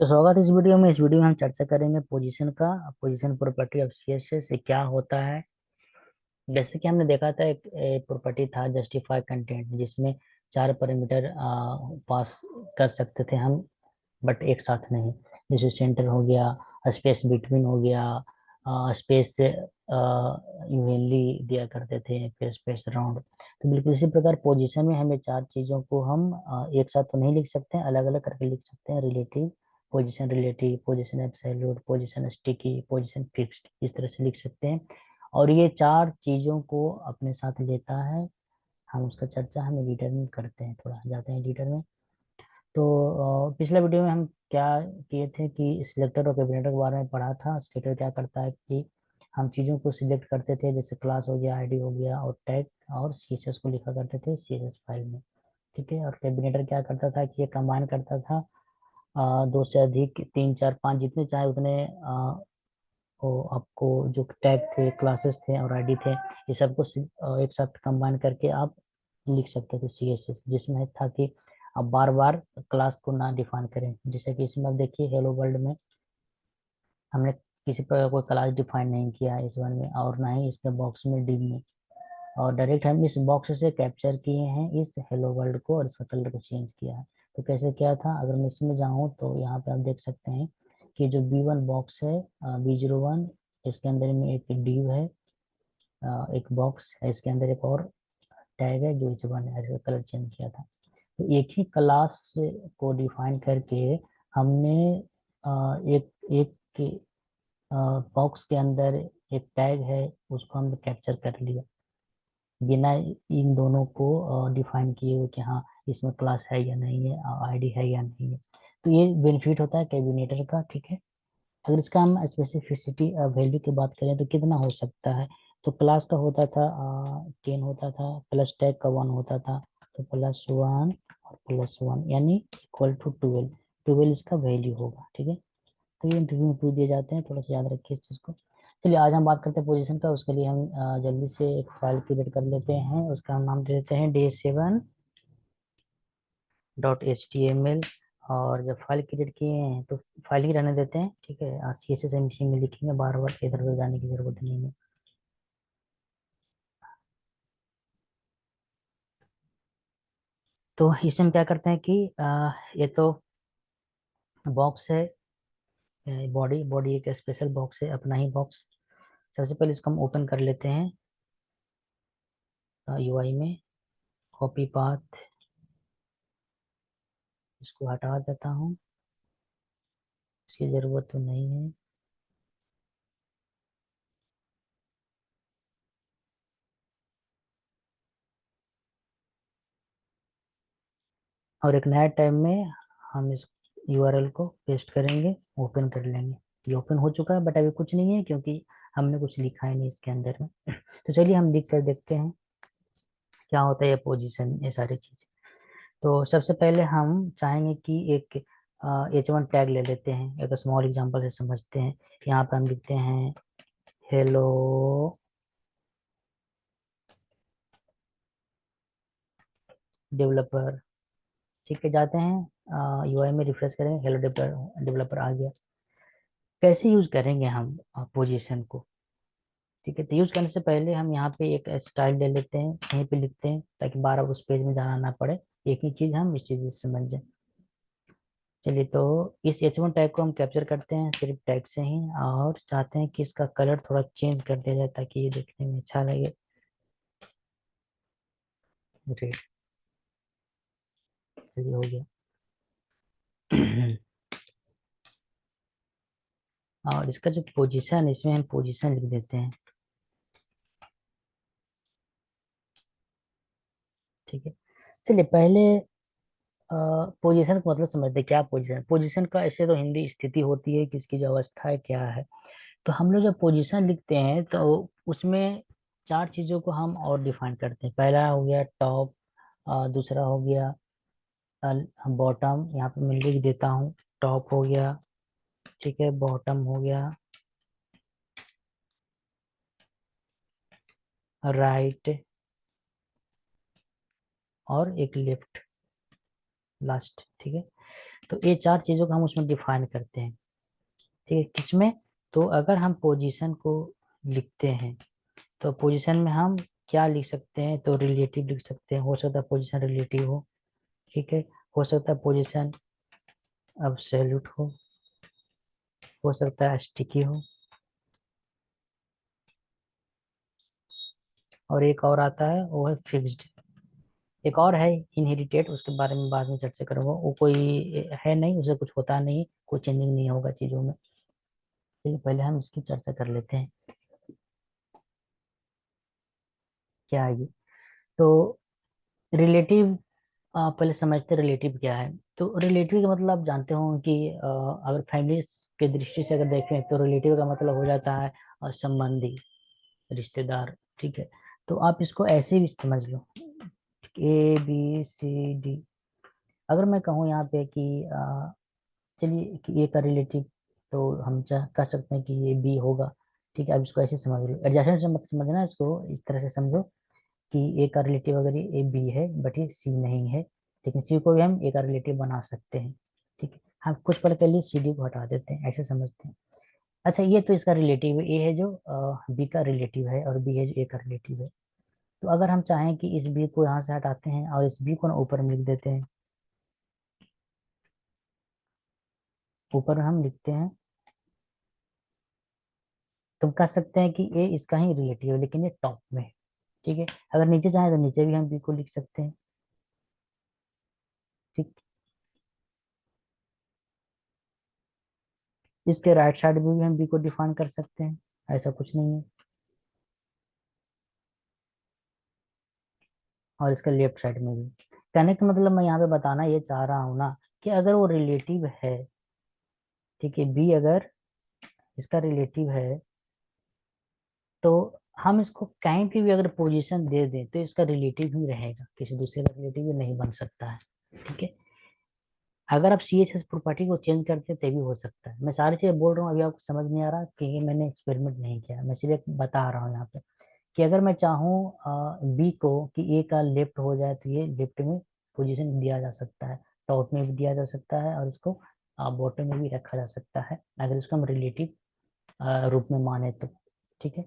तो स्वागत है इस वीडियो में। इस वीडियो में हम चर्चा करेंगे पोजीशन का। पोजीशन प्रॉपर्टी ऑफ सीएसएस से क्या होता है। जैसे कि हमने देखा था एक प्रॉपर्टी था जस्टिफाई कंटेंट, जिसमें चार पैरामीटर पास कर सकते थे हम, बट एक साथ नहीं। जैसे सेंटर हो गया, स्पेस बिटवीन हो गया, स्पेस इवनली दिया करते थे, फिर स्पेस राउंड। तो बिल्कुल इसी प्रकार पोजीशन में हमें चार चीजों को हम एक साथ तो नहीं लिख सकते हैं, अलग अलग करके लिख सकते हैं। Relative position absolute, position sticky, position fixed, इस तरह से लिख सकते हैं। और ये चार चीजों को अपने साथ लेता है। हम उसका चर्चा हम एडिटर में करते हैं, थोड़ा जाते हैं एडिटर में। तो पिछले वीडियो में हम क्या किए थे कि सिलेक्टर और कैबिनेटर के बारे में पढ़ा था। सिलेक्टर क्या करता है कि हम चीज़ों को सिलेक्ट करते थे, जैसे क्लास हो गया, आईडी हो गया, और टैग और सीएसएस को लिखा करते थे सीएसएस फाइल में। ठीक है। और कैबिनेटर क्या करता था कि ये कंबाइन करता था दो से अधिक, तीन, चार, पांच, जितने चाहे उतने वो आपको जो टैग थे, क्लासेस थे और आईडी थे, ये सबको एक साथ कंबाइन करके आप लिख सकते थे सीएसएस, जिसमें था कि आप बार बार क्लास को ना डिफाइन करें। जैसे कि इसमें आप देखिए हेलो वर्ल्ड में हमने किसी प्रकार कोई क्लास डिफाइन नहीं किया है इस वन में, और ना ही इसके बॉक्स में डी में। और डायरेक्ट हम इस बॉक्स से कैप्चर किए हैं इस हेलो वर्ल्ड को, और इसका कलर को चेंज किया है। तो कैसे किया था, अगर मैं इसमें जाऊँ तो यहाँ पे आप देख सकते हैं कि जो B1 बॉक्स है, B01, इसके अंदर में एक डिव है, एक बॉक्स है, इसके अंदर एक और टैग है जो H1 है। इसका कलर चेंज किया था। तो एक ही क्लास को डिफाइन करके हमने एक एक बॉक्स के अंदर एक टैग है, उसको हमने कैप्चर कर लिया, बिना इन दोनों को डिफाइन किए हुए कि हाँ इसमें क्लास है या नहीं है, आईडी है या नहीं है। तो ये बेनिफिट होता है कैबिनेटर का। ठीक है। अगर इसका हम स्पेसिफिसिटी वैल्यू की बात करें तो कितना हो सकता है, तो क्लास का होता था 10 होता था, प्लस टैग का 1 होता था, तो +1 और +1 यानी इक्वल टू 12। 12 इसका वैल्यू होगा। ठीक है। तो ये इंटरव्यू में पूछ दिए जाते हैं, थोड़ा सा याद रखिए इस चीज़ को। चलिए आज हम बात करते हैं पोजीशन का। उसके लिए हम जल्दी से एक फाइल क्रिएट कर लेते हैं। उसका हम नाम दे देते हैं day7.html। और जब फाइल क्रिएट किए हैं तो फाइल ही रहने देते हैं। ठीक है। CSS MVC में लिखेंगे, बार बार इधर उधर जाने की जरूरत नहीं है। तो इसमें हम क्या करते हैं कि ये तो बॉक्स है, बॉडी बॉडी एक स्पेशल बॉक्स है, अपना ही बॉक्स। सबसे पहले इसको हम ओपन कर लेते हैं UI में। कॉपी पाथ, इसको हटा देता हूँ, इसकी ज़रूरत तो नहीं है। और एक नया टैब में हम इस URL को पेस्ट करेंगे, ओपन कर लेंगे। ये ओपन हो चुका है, बट अभी कुछ नहीं है क्योंकि हमने कुछ लिखा ही नहीं इसके अंदर में। तो चलिए हम लिख कर देखते हैं क्या होता है ये पोजीशन, ये सारी चीज़। तो सबसे पहले हम चाहेंगे कि एक H1 टैग ले लेते हैं, एक स्मॉल एग्जांपल से समझते हैं। यहाँ पे हम लिखते हैं हेलो डेवलपर। ठीक है। जाते हैं UI में, रिफ्रेश करेंगे, हेलो डेवलपर डेवलपर आ गया। कैसे यूज करेंगे हम पोजीशन को। ठीक है। तो यूज करने से पहले हम यहाँ पे एक स्टाइल ले लेते हैं, यहीं पे लिखते हैं, ताकि बार बार उस पेज में जाना ना पड़े, एक ही चीज हम इस चीज से समझ जाए। चलिए, तो इस H1 टैग को हम कैप्चर करते हैं सिर्फ टैग से ही, और चाहते हैं कि इसका कलर थोड़ा चेंज कर दिया जाए ताकि ये देखने में अच्छा लगे। रेड, चलिए हो गया। और इसका जो पोजीशन है, इसमें हम पोजीशन लिख देते हैं। ठीक है। चलिए पहले पोजीशन का मतलब समझते हैं। क्या पोजीशन, पोजीशन का ऐसे तो हिंदी स्थिति होती है कि इसकी जो अवस्था है क्या है। तो हम लोग जब पोजीशन लिखते हैं तो उसमें चार चीजों को हम और डिफाइन करते हैं। पहला हो गया टॉप, दूसरा हो गया बॉटम, यहाँ पे मैं लिख देता हूँ, टॉप हो गया। ठीक है। बॉटम हो गया, राइट, और एक लेफ्ट। लास्ट, ठीक है। तो ये चार चीजों को हम उसमें डिफाइन करते हैं, ठीक है, किसमें? तो अगर हम पोजीशन को लिखते हैं तो पोजीशन में हम क्या लिख सकते हैं? तो रिलेटिव लिख सकते हैं, हो सकता है पोजीशन रिलेटिव हो, ठीक है। हो सकता है पोजीशन अब्सोल्यूट हो सकता है स्टिकी हो, और एक और आता है वो है फिक्स्ड। एक और है इनहेरिटेड, उसके बारे में बाद में चर्चा करूंगा। वो कोई है नहीं, उसे कुछ होता नहीं, कोई चेंजिंग नहीं होगा चीजों में। ठीक है, पहले हम इसकी चर्चा कर लेते हैं क्या है ये। तो रिलेटिव, पहले समझते रिलेटिव क्या है। तो रिलेटिव का मतलब आप जानते हो कि अगर फैमिली के दृष्टि से अगर देखें तो रिलेटिव का मतलब हो जाता है संबंधी, रिश्तेदार, ठीक है। तो आप इसको ऐसे भी समझ लो, ABCD। अगर मैं कहूँ यहाँ पे कि चलिए कि ए का रिलेटिव, तो हम चाह कह सकते हैं कि ये बी होगा, ठीक है। अब इसको ऐसे समझ लो, एडजस्टमेंट से मत समझना, इसको इस तरह से समझो कि ए का रिलेटिव अगर ये बी है बट ये सी नहीं है, लेकिन सी को भी हम ए का रिलेटिव बना सकते हैं, ठीक है। हम कुछ पल के लिए सी डी को हटा देते हैं, ऐसे समझते हैं। अच्छा, ये तो इसका रिलेटिव है, ए है जो बी का रिलेटिव है, और बी है जो ए का रिलेटिव है। तो अगर हम चाहें कि इस बी को यहाँ से हटाते हैं और इस बी को ना ऊपर में लिख देते हैं, ऊपर हम लिखते हैं, तो हम कह सकते हैं कि ए इसका ही रिलेटिव है, लेकिन ये टॉप में है, ठीक है। अगर नीचे चाहें तो नीचे भी हम बी को लिख सकते हैं, ठीक। इसके राइट साइड में भी हम बी को डिफाइन कर सकते हैं, ऐसा कुछ नहीं है। और इसके लेफ्ट साइड में भी। कहने का मतलब मैं यहाँ पे बताना ये चाह रहा हूँ ना, कि अगर वो रिलेटिव है, ठीक है, बी अगर इसका रिलेटिव है, तो हम इसको कहीं पे भी अगर पोजीशन दे दें तो इसका रिलेटिव ही रहेगा, किसी दूसरे का रिलेटिव नहीं बन सकता है, ठीक है। अगर आप CHS प्रॉपर्टी को चेंज करते तभी हो सकता है। मैं सारी चीजें बोल रहा हूँ, अभी आपको समझ नहीं आ रहा क्योंकि मैंने एक्सपेरिमेंट नहीं किया, मैं सिर्फ बता रहा हूँ यहाँ पे कि अगर मैं चाहूँ बी को कि ए का लेफ्ट हो जाए तो ये लेफ्ट में पोजीशन दिया जा सकता है, टॉप में भी दिया जा सकता है, और इसको बॉटम में भी रखा जा सकता है, अगर इसको हम रिलेटिव रूप में माने तो, ठीक है।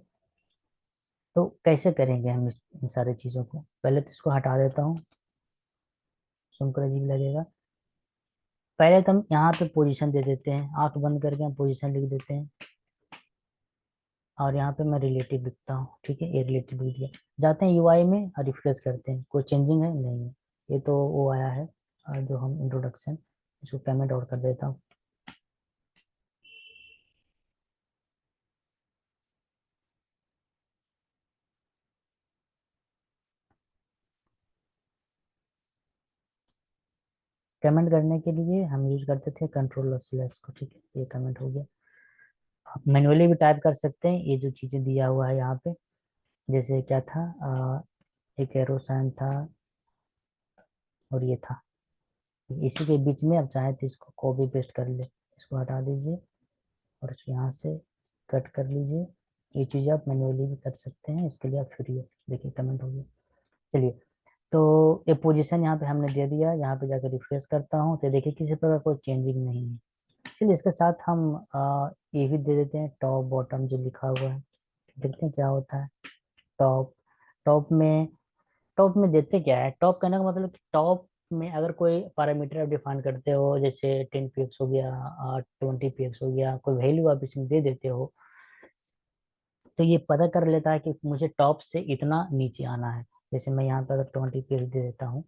तो कैसे करेंगे हम इन सारी चीज़ों को? पहले तो इसको हटा देता हूँ, सुनकर अजीब लगेगा। पहले तो हम यहाँ पे पोजीशन दे देते हैं, आंख बंद करके हम पोजीशन लिख देते हैं, और यहाँ पे मैं रिलेटिव लिखता हूँ, ठीक है, ये रिलेटिव लिख दिया। जाते हैं UI में और रिफ्रेश करते हैं, कोई चेंजिंग है नहीं है। ये तो वो आया है जो हम इंट्रोडक्शन, इसको पेमेंट और कर देता हूँ। कमेंट करने के लिए हम यूज करते थे कंट्रोल और स्लैश को, ठीक है, ये कमेंट हो गया। आप मैनुअली भी टाइप कर सकते हैं, ये जो चीज़ें दिया हुआ है यहाँ पे, जैसे क्या था, एक एरो साइन था और ये था, इसी के बीच में आप चाहे तो इसको कॉपी पेस्ट कर ले, इसको हटा दीजिए और यहाँ से कट कर लीजिए। ये चीज़ आप मैनुअली भी कर सकते हैं, इसके लिए आप फ्री हो। देखिए कमेंट हो गया। चलिए, तो ये पोजीशन यहाँ पे हमने दे दिया, यहाँ पे जाकर रिफ्रेश करता हूँ तो देखिए किसी प्रकार कोई चेंजिंग नहीं है। चलिए, इसके साथ हम ये भी दे देते हैं, टॉप बॉटम जो लिखा हुआ है, देखते हैं क्या होता है। टॉप, टॉप में टॉप में देते क्या है? टॉप कहने का मतलब कि टॉप में अगर कोई पैरामीटर आप डिफाइन करते हो, जैसे 10 px हो गया, 20 px हो गया, कोई वैल्यू आप इसमें दे देते हो, तो ये पता कर लेता है कि मुझे टॉप से इतना नीचे आना है। जैसे मैं यहाँ पर अगर 20 px दे देता हूँ,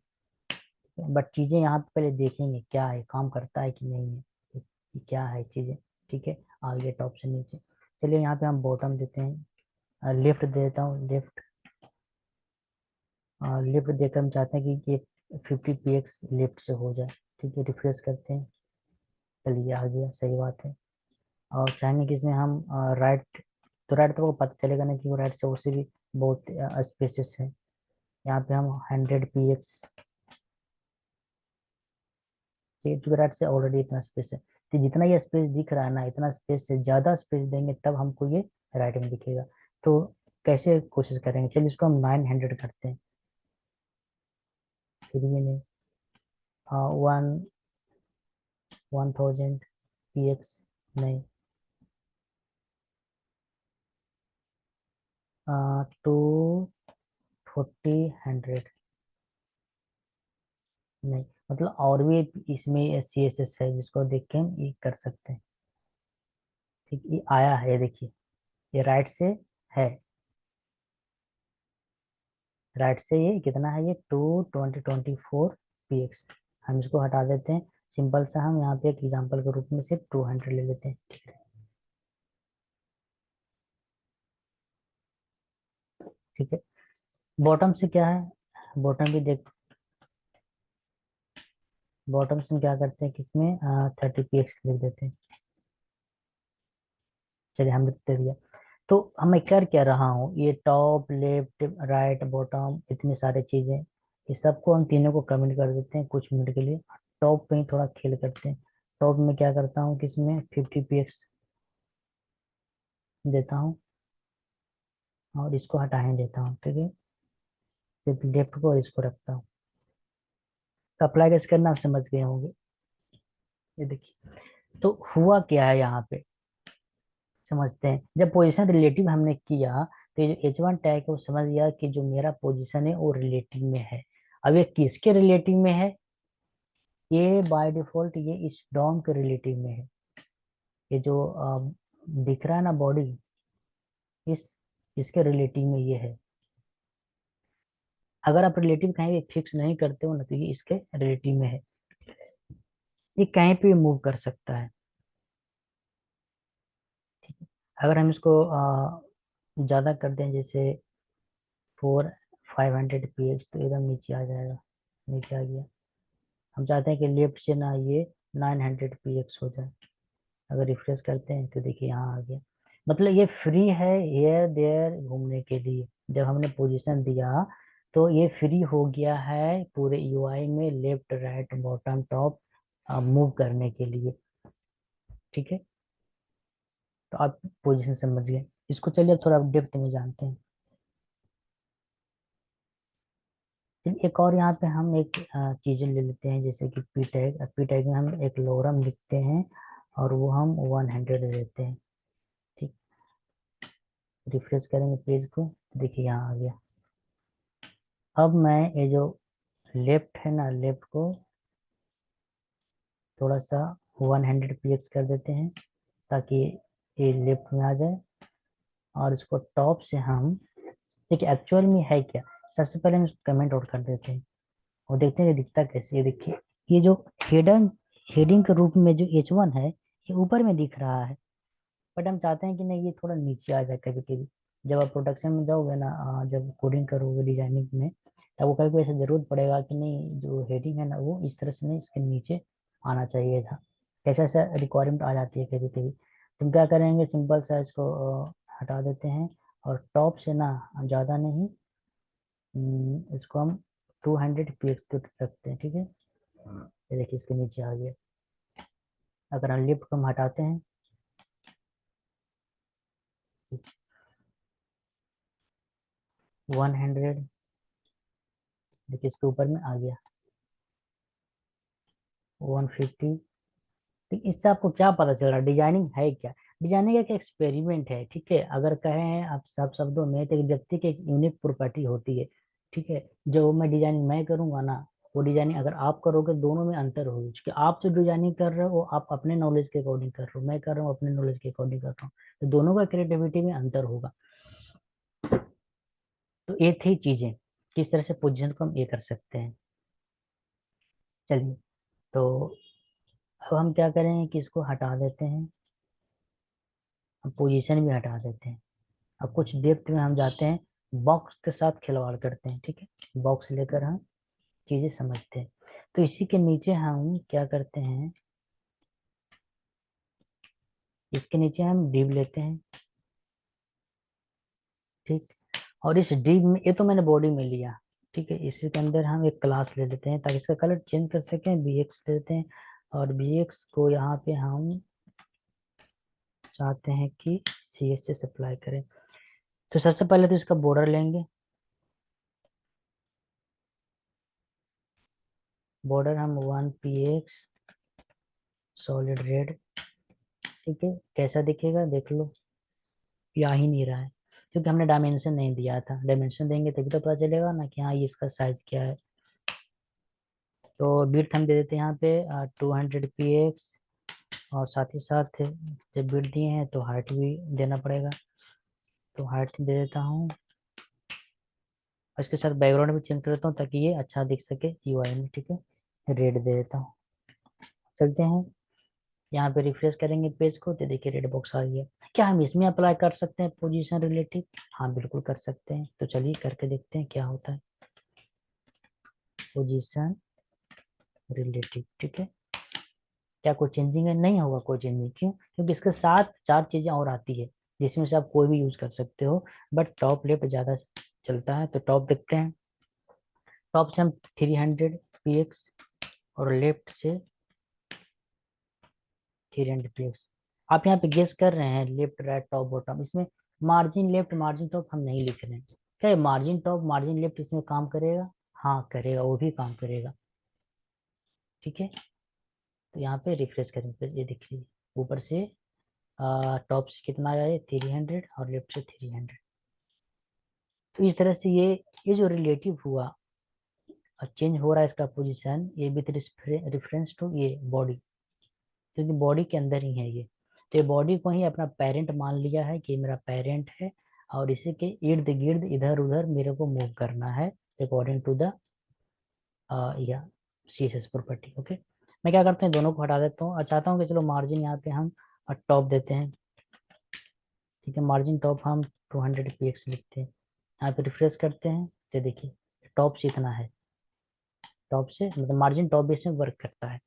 बट चीज़ें यहाँ पे पहले देखेंगे क्या है, काम करता है कि नहीं है, कि क्या है चीज़ें, ठीक है। आगे टॉप से नीचे, चलिए यहाँ पे हम बॉटम देते हैं, लेफ्ट देता हूँ, लेफ्ट। लेफ्ट देकर हम चाहते हैं कि ये 50 px लेफ्ट से हो जाए, ठीक है, रिफ्रेश करते हैं। चलिए आ गया, सही बात है। और चाहेंगे कि इसमें हम राइट, तो राइट तो आपको पता चलेगा ना कि वो राइट से उससे भी बहुत स्पेसेस है। यहाँ पे हम 100 px, क्योंकि राइट से ऑलरेडी इतना स्पेस है, तो जितना ये स्पेस दिख रहा है ना, इतना स्पेस से ज़्यादा स्पेस देंगे तब हमको ये राइट में दिखेगा। तो कैसे कोशिश करेंगे? चलिए इसको हम 900 करते हैं, फिर भी नहीं। वन 1000 px, नहीं, 240 100, नहीं, मतलब और भी इसमें CSS है जिसको देख के हम ये कर सकते हैं। ठीक, ये आया है, ये देखिए, ये राइट से है, राइट से ये कितना है, ये 220 24 px। हम इसको हटा देते हैं, सिंपल सा हम यहाँ पे एक एग्जांपल के रूप में सिर्फ 200 ले लेते हैं। ठीक है, बॉटम से क्या है, बॉटम भी देख, बॉटम से हम क्या करते हैं, किसमें 30 px लिख देते हैं। चलिए, हम लिख दे दिया। तो मैं कर क्या रहा हूँ, ये टॉप लेफ्ट राइट बॉटम इतनी सारी चीजें, ये सबको हम तीनों को कमेंट कर देते हैं कुछ मिनट के लिए। टॉप पे ही थोड़ा खेल करते हैं। टॉप में क्या करता हूँ, किसमें 50 px देता हूँ, और इसको हटाने देता हूँ। ठीक है, सिर्फ लेफ्ट को और इसको रखता हूँ। तो अप्लाई कैसे करना आप समझ गए होंगे। ये देखिए, तो हुआ क्या है यहाँ पे, समझते हैं। जब पोजीशन रिलेटिव हमने किया, तो ये जो H1 टैग है वो समझ गया कि जो मेरा पोजीशन है वो रिलेटिव में है। अब ये किसके रिलेटिव में है, ये बाय डिफॉल्ट ये इस डॉम के रिलेटिव में है। ये जो दिख रहा है ना बॉडी, इस इसके रिलेटिव में ये है। अगर आप रिलेटिव कहीं भी फिक्स नहीं करते हो ना, तो ये इसके रिलेटिव में है, ये कहीं पे मूव कर सकता है। अगर हम इसको ज्यादा कर दें, जैसे 4500 px, तो एकदम नीचे आ जाएगा, नीचे आ गया। हम चाहते हैं कि लेफ्ट से ना ये 900 px हो जाए। अगर रिफ्रेश करते हैं तो देखिए यहाँ आ गया। मतलब ये फ्री है हेयर देयर घूमने के लिए। जब हमने पोजीशन दिया तो ये फ्री हो गया है पूरे UI में, left right bottom top move करने के लिए। ठीक है, तो आप पोजीशन समझ गए। इसको चलिए अब थोड़ा डेप्थ में जानते हैं। फिर एक और यहाँ पे हम एक चीजें ले लेते हैं, जैसे कि पी टैग। पी टैग में हम एक लोरम लिखते हैं, और वो हम 100 देते हैं। ठीक, रिफ्रेश करेंगे पेज को, देखिए यहाँ आ गया। अब मैं ये जो लेफ्ट है ना, लेफ्ट को थोड़ा सा 100 px कर देते हैं, ताकि ये लेफ्ट में आ जाए। और इसको टॉप से हम, देखिए एक्चुअल में है क्या, सबसे पहले हम इसको कमेंट आउट कर देते हैं और देखते हैं ये दिखता कैसे। ये देखिए, ये जो हेडर हेडिंग के रूप में जो H1 है, ये ऊपर में दिख रहा है, बट हम चाहते हैं कि नहीं, ये थोड़ा नीचे आ जाए कभी कभी। जब आप प्रोडक्शन में जाओगे ना, जब कोडिंग करोगे डिजाइनिंग में, तब वो कभी कभी ऐसा जरूरत पड़ेगा कि नहीं, जो हेडिंग है ना वो इस तरह से नहीं, इसके नीचे आना चाहिए था। ऐसा ऐसा रिक्वायरमेंट आ जाती है कभी कभी। तुम क्या करेंगे, सिंपल सा इसको हटा देते हैं, और टॉप से ना, ज़्यादा नहीं, इसको हम 200 px के रखते हैं। ठीक है, ये देखिए इसके नीचे आ गया। अगर हम लिफ्ट को हम हटाते हैं, 100, देखिए इसके ऊपर में आ गया 150। तो इससे आपको क्या पता चल रहा है, डिजाइनिंग है क्या। डिजाइनिंग एक एक्सपेरिमेंट है। ठीक है, अगर कहें आप सब शब्दों में, तो एक व्यक्ति की एक यूनिक प्रॉपर्टी होती है। ठीक है, जो मैं डिजाइनिंग मैं करूंगा ना, वो डिजाइनिंग अगर आप करोगे, दोनों में अंतर होगी। क्योंकि आप जो डिजाइनिंग कर रहे हो वो आप अपने नॉलेज के अकॉर्डिंग कर रहे हो, मैं कर रहा हूँ अपने नॉलेज के अकॉर्डिंग कर रहा हूँ, तो दोनों का क्रिएटिविटी में अंतर होगा। तो ये थी चीजें, किस तरह से पोजीशन को हम ये कर सकते हैं। चलिए, तो अब हम क्या करेंगे कि इसको हटा देते हैं, हम पोजीशन भी हटा देते हैं। अब कुछ डेप्थ में हम जाते हैं, बॉक्स के साथ खिलवाड़ करते हैं। ठीक है, बॉक्स लेकर हम चीजें समझते हैं। तो इसी के नीचे हम क्या करते हैं, इसके नीचे हम डिव लेते हैं। ठीक, और इस डिव में, ये तो मैंने बॉडी में लिया। ठीक है, इसी के अंदर हम एक क्लास ले लेते हैं ताकि इसका कलर चेंज कर सकें, BX लेते हैं। और BX को यहाँ पे हम चाहते हैं कि CSS अप्लाई करें। तो सबसे पहले तो इसका बॉर्डर लेंगे। बॉर्डर हम 1px सॉलिड रेड, ठीक है। कैसा दिखेगा देख लो, ये आ ही नहीं रहा है क्योंकि हमने डायमेंशन नहीं दिया था। डायमेंशन देंगे तभी तो पता चलेगा ना कि हाँ ये इसका साइज क्या है। तो विड्थ हम दे देते हैं यहाँ पे 200 px, और साथ ही साथ जब विड्थ दिए हैं तो हाइट भी देना पड़ेगा, तो हाइट दे देता हूँ। और इसके साथ बैकग्राउंड भी चेंज कर देता हूँ ताकि ये अच्छा दिख सके यूआई में, ठीक है। रेड दे देता हूँ। चलते हैं यहाँ पे, रिफ्रेश करेंगे पेज को तो देखिए रेड बॉक्स आ गया। क्या हम इसमें अप्लाई कर सकते हैं पोजीशन रिलेटिव? हाँ बिल्कुल कर सकते हैं, तो चलिए करके देखते हैं क्या होता है। पोजीशन रिलेटिव, ठीक है। क्या कोई चेंजिंग है? नहीं होगा कोई चेंजिंग, क्यों? क्योंकि इसके साथ चार चीजें और आती है जिसमें से आप कोई भी यूज कर सकते हो, बट टॉप लेफ्ट ज्यादा चलता है। तो टॉप देखते हैं। टॉप से हम 300 px और लेफ्ट से 300 px। आप यहाँ पे गेस कर रहे हैं लेफ्ट राइट टॉप बॉटम, इसमें मार्जिन लेफ्ट मार्जिन टॉप हम नहीं लिख रहे हैं। क्या मार्जिन टॉप मार्जिन लेफ्ट इसमें काम करेगा? हाँ करेगा, वो भी काम करेगा, ठीक है। तो यहाँ पे रिफ्रेश करेंगे फिर ये देख लीजिए, ऊपर से टॉप से कितना आया है 300 और लेफ्ट से 300। तो इस तरह से ये जो रिलेटिव हुआ चेंज हो रहा है इसका पोजीशन, ये विथ रिफरेंस टू ये बॉडी, क्योंकि बॉडी के अंदर ही है ये। तो ये बॉडी को ही अपना पेरेंट मान लिया है कि मेरा पेरेंट है, और इसी के इर्द गिर्द इधर उधर मेरे को मूव करना है अकॉर्डिंग टू द या C S S property, okay. मैं क्या करता हूँ दोनों को हटा देता हूँ और चाहता हूँ कि चलो मार्जिन यहाँ पे हम टॉप देते हैं, ठीक है। मार्जिन टॉप हम 200 px लिखते हैं, यहाँ पे रिफ्रेश करते हैं तो देखिए टॉप से इतना है। टॉप से मतलब मार्जिन टॉप बेस में वर्क करता है,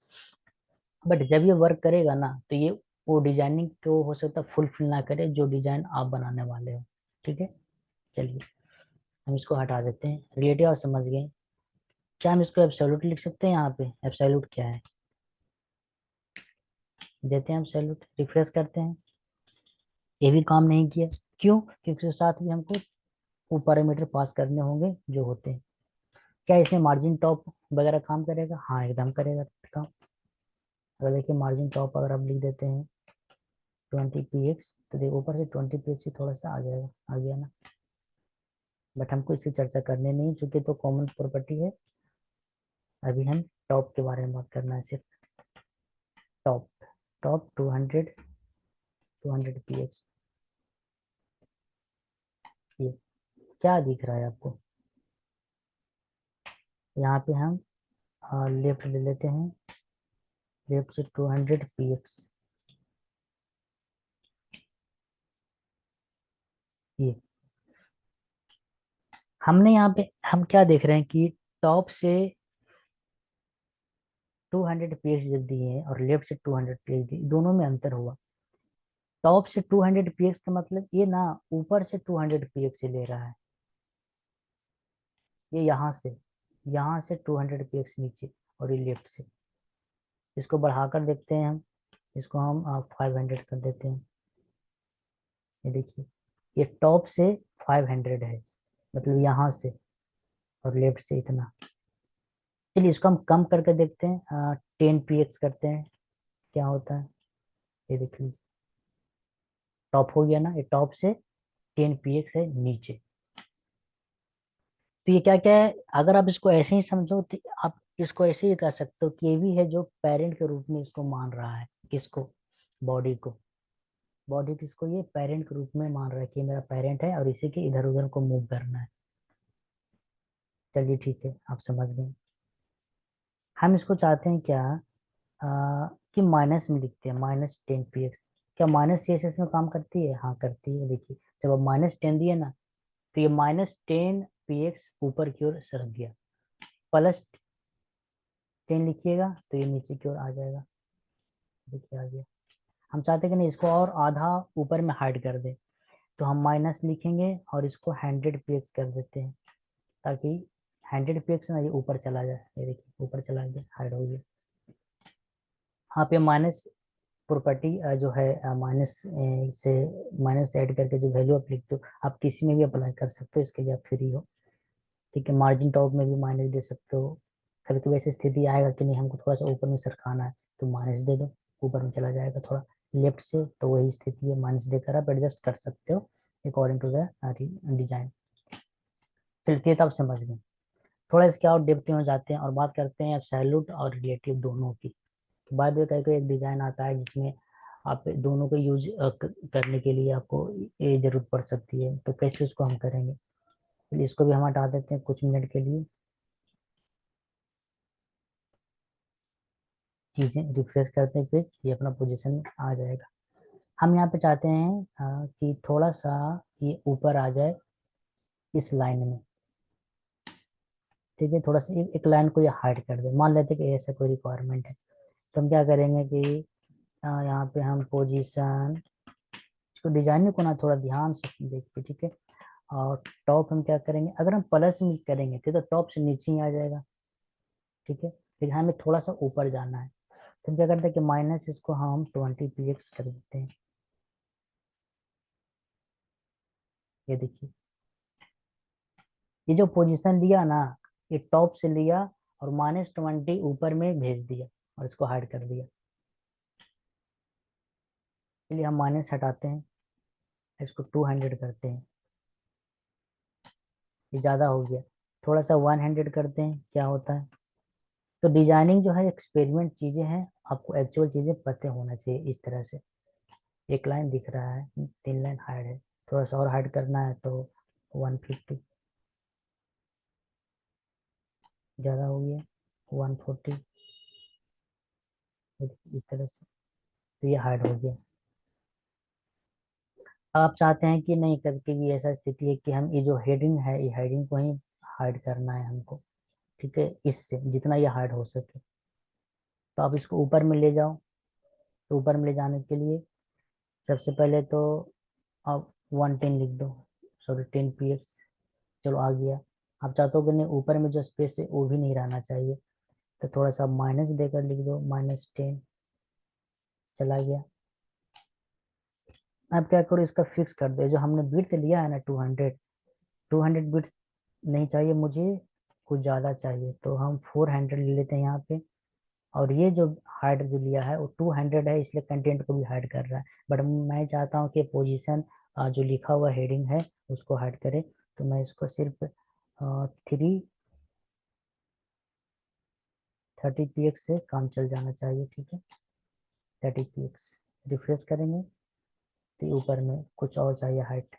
बट जब ये वर्क करेगा ना तो ये वो डिजाइनिंग को हो सकता है फुलफिल ना करे जो डिजाइन आप बनाने वाले हो, ठीक है। चलिए हम इसको हटा देते हैं। रिलेटिव आप समझ गए। क्या हम इसको एब्सोल्यूट लिख सकते हैं? यहाँ पे एब्सोल्यूट क्या है देते हैं एब्सोल्यूट, रिफ्रेश करते हैं, ये भी काम नहीं किया। क्यों? क्योंकि उसके साथ भी हमको वो पैरामीटर पास करने होंगे जो होते हैं। क्या इसमें मार्जिन टॉप वगैरह काम करेगा? हाँ एकदम करेगा काम। अगर देखिए मार्जिन टॉप अगर आप लिख देते हैं 20 px, तो देखो ऊपर से 20 px से थोड़ा सा आ जाएगा, आ गया ना। बट हमको इसकी चर्चा करनी नहीं चूंकि तो कॉमन प्रॉपर्टी है। अभी हम टॉप के बारे में बात करना है सिर्फ। टॉप टॉप 200 px, ये क्या दिख रहा है आपको? यहाँ पे हम लेफ्ट ले लेते हैं, लेफ्ट से 200 px, ये हमने यहाँ पे हम क्या देख रहे हैं कि टॉप से 200 px जब दिए हैं और लेफ्ट से 200 px दिए, दोनों में अंतर हुआ। टॉप से 200 px का मतलब ये ना ऊपर से 200 px से ले रहा है, ये यहाँ से 200 px नीचे, और ये लेफ्ट से। इसको बढ़ाकर देखते हैं हम, इसको हम 500 कर देते हैं। ये देखिए ये टॉप से 500 है, मतलब यहाँ से, और लेफ्ट से इतना। चलिए इसको हम कम करके देखते हैं, 10 px करते हैं, क्या होता है ये देख लीजिए। टॉप हो गया ना, ये टॉप से 10 px है नीचे। तो ये क्या क्या है, अगर आप इसको ऐसे ही समझो तो आप इसको ऐसे ही कर सकते हो कि ये भी है जो पेरेंट के रूप में इसको मान रहा है। किसको? बॉडी को। बॉडी किसको? ये पेरेंट के रूप में मान रहा है कि मेरा पेरेंट है और इसी के इधर उधर को मूव करना है। चलिए ठीक है, आप समझ गए। हम इसको चाहते हैं क्या, कि माइनस में लिखते हैं, -10 px। क्या माइनस सी एस एस में काम करती है? हाँ करती है। देखिए जब आप -10 दिए ना तो ये -10 px ऊपर की ओर सरक गया, +10 लिखिएगा तो ये नीचे की ओर आ जाएगा। देखिए आ गया। हम चाहते हैं कि नहीं इसको और आधा ऊपर में हाइड कर दे, तो हम माइनस लिखेंगे और इसको 100 px कर देते हैं, ताकि 100 px ना ये ऊपर चला जाए। ये देखिए ऊपर चला गया, हाइड हो गया। यहाँ पे माइनस प्रॉपर्टी जो है माइनस से माइनस ऐड करके जो वैल्यू आप लिखते हो, आप किसी में भी अप्लाई कर सकते हो, इसके लिए आप फ्री हो, ठीक है। मार्जिन टॉप में भी माइनस दे सकते हो, कभी कभी ऐसी स्थिति आएगा कि नहीं हमको थोड़ा सा ऊपर में सरकाना है, तो माइनस दे दो, ऊपर में चला जाएगा थोड़ा लेफ्ट से, तो वही स्थिति है, माइनस देकर आप एडजस्ट कर सकते हो अकॉर्डिंग टू द डिजाइन। फिर ये तब समझ गए। थोड़ा इसके और डेप्थ में जाते हैं और बात करते हैं एब्सोल्यूट और रिलेटिव दोनों की। बाद में कहीं कोई एक डिजाइन आता है जिसमें आप दोनों को यूज करने के लिए आपको ये जरूरत पड़ सकती है, तो कैसे उसको हम करेंगे। फिर इसको भी हम हटा देते हैं कुछ मिनट के लिए, चीजें रिफ्रेश करते हैं, फिर ये अपना पोजीशन में आ जाएगा। हम यहाँ पे चाहते हैं कि थोड़ा सा ये ऊपर आ जाए इस लाइन में, ठीक है, थोड़ा सा एक लाइन को ये हाइड कर दे, मान लेते हैं कि ऐसा कोई रिक्वायरमेंट है। तो हम क्या करेंगे कि यहाँ पे हम पोजीशन, इसको डिजाइनिंग को ना थोड़ा ध्यान से देखिए, ठीक है। और टॉप हम क्या करेंगे, अगर हम प्लस में करेंगे तो टॉप से नीचे ही आ जाएगा, ठीक है, लेकिन हमें थोड़ा सा ऊपर जाना है। तो हम क्या करते हैं कि माइनस इसको हम 20 px कर देते हैं। ये देखिए, ये जो पोजीशन लिया ना, ये टॉप से लिया और -20 ऊपर में भेज दिया और इसको हाइड कर दिया। चलिए हम माइनस हटाते हैं, इसको 200 करते हैं, ये ज़्यादा हो गया। थोड़ा सा 100 करते हैं, क्या होता है। तो डिजाइनिंग जो है एक्सपेरिमेंट चीज़ें हैं, आपको एक्चुअल चीज़ें पता होना चाहिए। इस तरह से एक लाइन दिख रहा है, 3 लाइन हाइड है, थोड़ा सा और हाइड करना है तो 150, ज़्यादा हो गया 140, इस तरह से, तो ये हाइड हो गया। आप चाहते हैं कि नहीं, कभी कभी ऐसा स्थिति है कि हम ये जो हेडिंग है, ये हेडिंग को ही हाइड करना है हमको, ठीक है, इससे जितना ये हाइड हो सके। तो आप इसको ऊपर में ले जाओ। तो ऊपर में ले जाने के लिए सबसे पहले तो आप 110 लिख दो, सॉरी 10 px, चलो आ गया। आप चाहते हो कि नहीं ऊपर में जो स्पेस है वो भी नहीं रहना चाहिए, तो थोड़ा सा माइनस देकर लिख दो, -10, चला गया। अब क्या करो, इसका फिक्स कर दो, जो हमने बिट्स लिया है ना 200 बिट्स नहीं चाहिए मुझे, कुछ ज़्यादा चाहिए, तो हम 400 ले लेते हैं यहाँ पे। और ये जो हाइड जो लिया है वो 200 है, इसलिए कंटेंट को भी हाइड कर रहा है। बट मैं चाहता हूँ कि पोजीशन जो लिखा हुआ हेडिंग है उसको हाइड करे, तो मैं इसको सिर्फ 30 px से काम चल जाना चाहिए, ठीक है। 30 px रिफ्रेश करेंगे तो ऊपर में कुछ और चाहिए हाइट,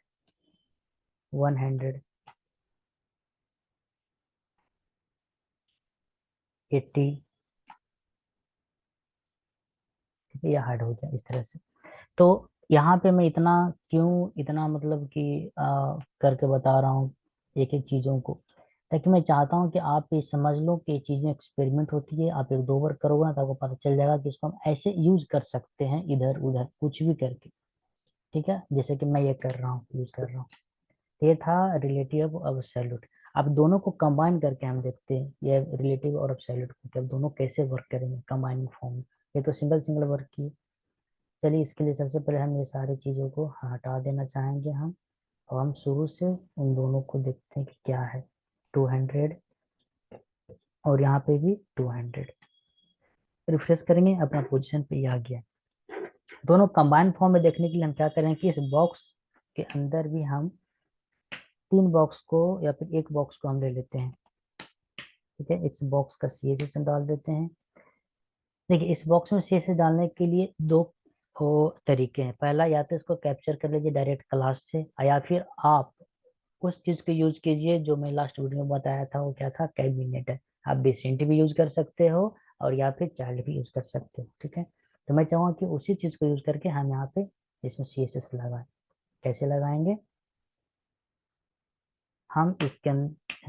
100, 80, ठीक है, ये हाइड हो गया इस तरह से। तो यहाँ पे मैं इतना क्यों, इतना मतलब कि करके बता रहा हूँ एक एक चीज़ों को, ताकि मैं चाहता हूँ कि आप ये समझ लो कि ये चीज़ें एक्सपेरिमेंट होती है। आप एक दो बार करोगे ना तो आपको पता चल जाएगा कि इसको हम ऐसे यूज कर सकते हैं, इधर उधर कुछ भी करके, ठीक है, जैसे कि मैं ये कर रहा हूँ, यूज कर रहा हूँ। ये था रिलेटिव और एब्सोल्यूट। अब दोनों को कंबाइन करके हम देखते हैं, ये रिलेटिव और एब्सोल्यूट को, कि अब दोनों कैसे वर्क करेंगे कंबाइनिंग फॉर्म में। ये तो सिंगल सिंगल वर्क की। चलिए इसके लिए सबसे पहले हम ये सारी चीज़ों को हटा देना चाहेंगे हम, और हम शुरू से उन दोनों को देखते हैं कि क्या है। 200 और यहाँ पे भी 200, रिफ्रेश करेंगे, अपना पोजीशन पे ही आ गया। दोनों कंबाइंड फॉर्म में देखने के लिए हम क्या करें कि इस बॉक्स के अंदर भी हम 3 बॉक्स को या फिर एक बॉक्स को हम ले लेते हैं, ठीक है। इस बॉक्स का CSS डाल देते हैं। देखिए इस बॉक्स में CSS डालने के लिए दो तरीके हैं। पहला, या तो इसको कैप्चर कर लीजिए डायरेक्ट क्लास से, या फिर आप उस चीज को यूज कीजिए जो मैं लास्ट वीडियो में बताया था, वो क्या था, कैबिनेट है। आप डिसेंट भी यूज कर सकते हो और या फिर चाइल्ड भी यूज कर सकते हो, ठीक है। तो मैं चाहूंगा कि उसी चीज को यूज करके हम यहाँ पे इसमें CSS लगाएं। कैसे लगाएंगे, हम इसके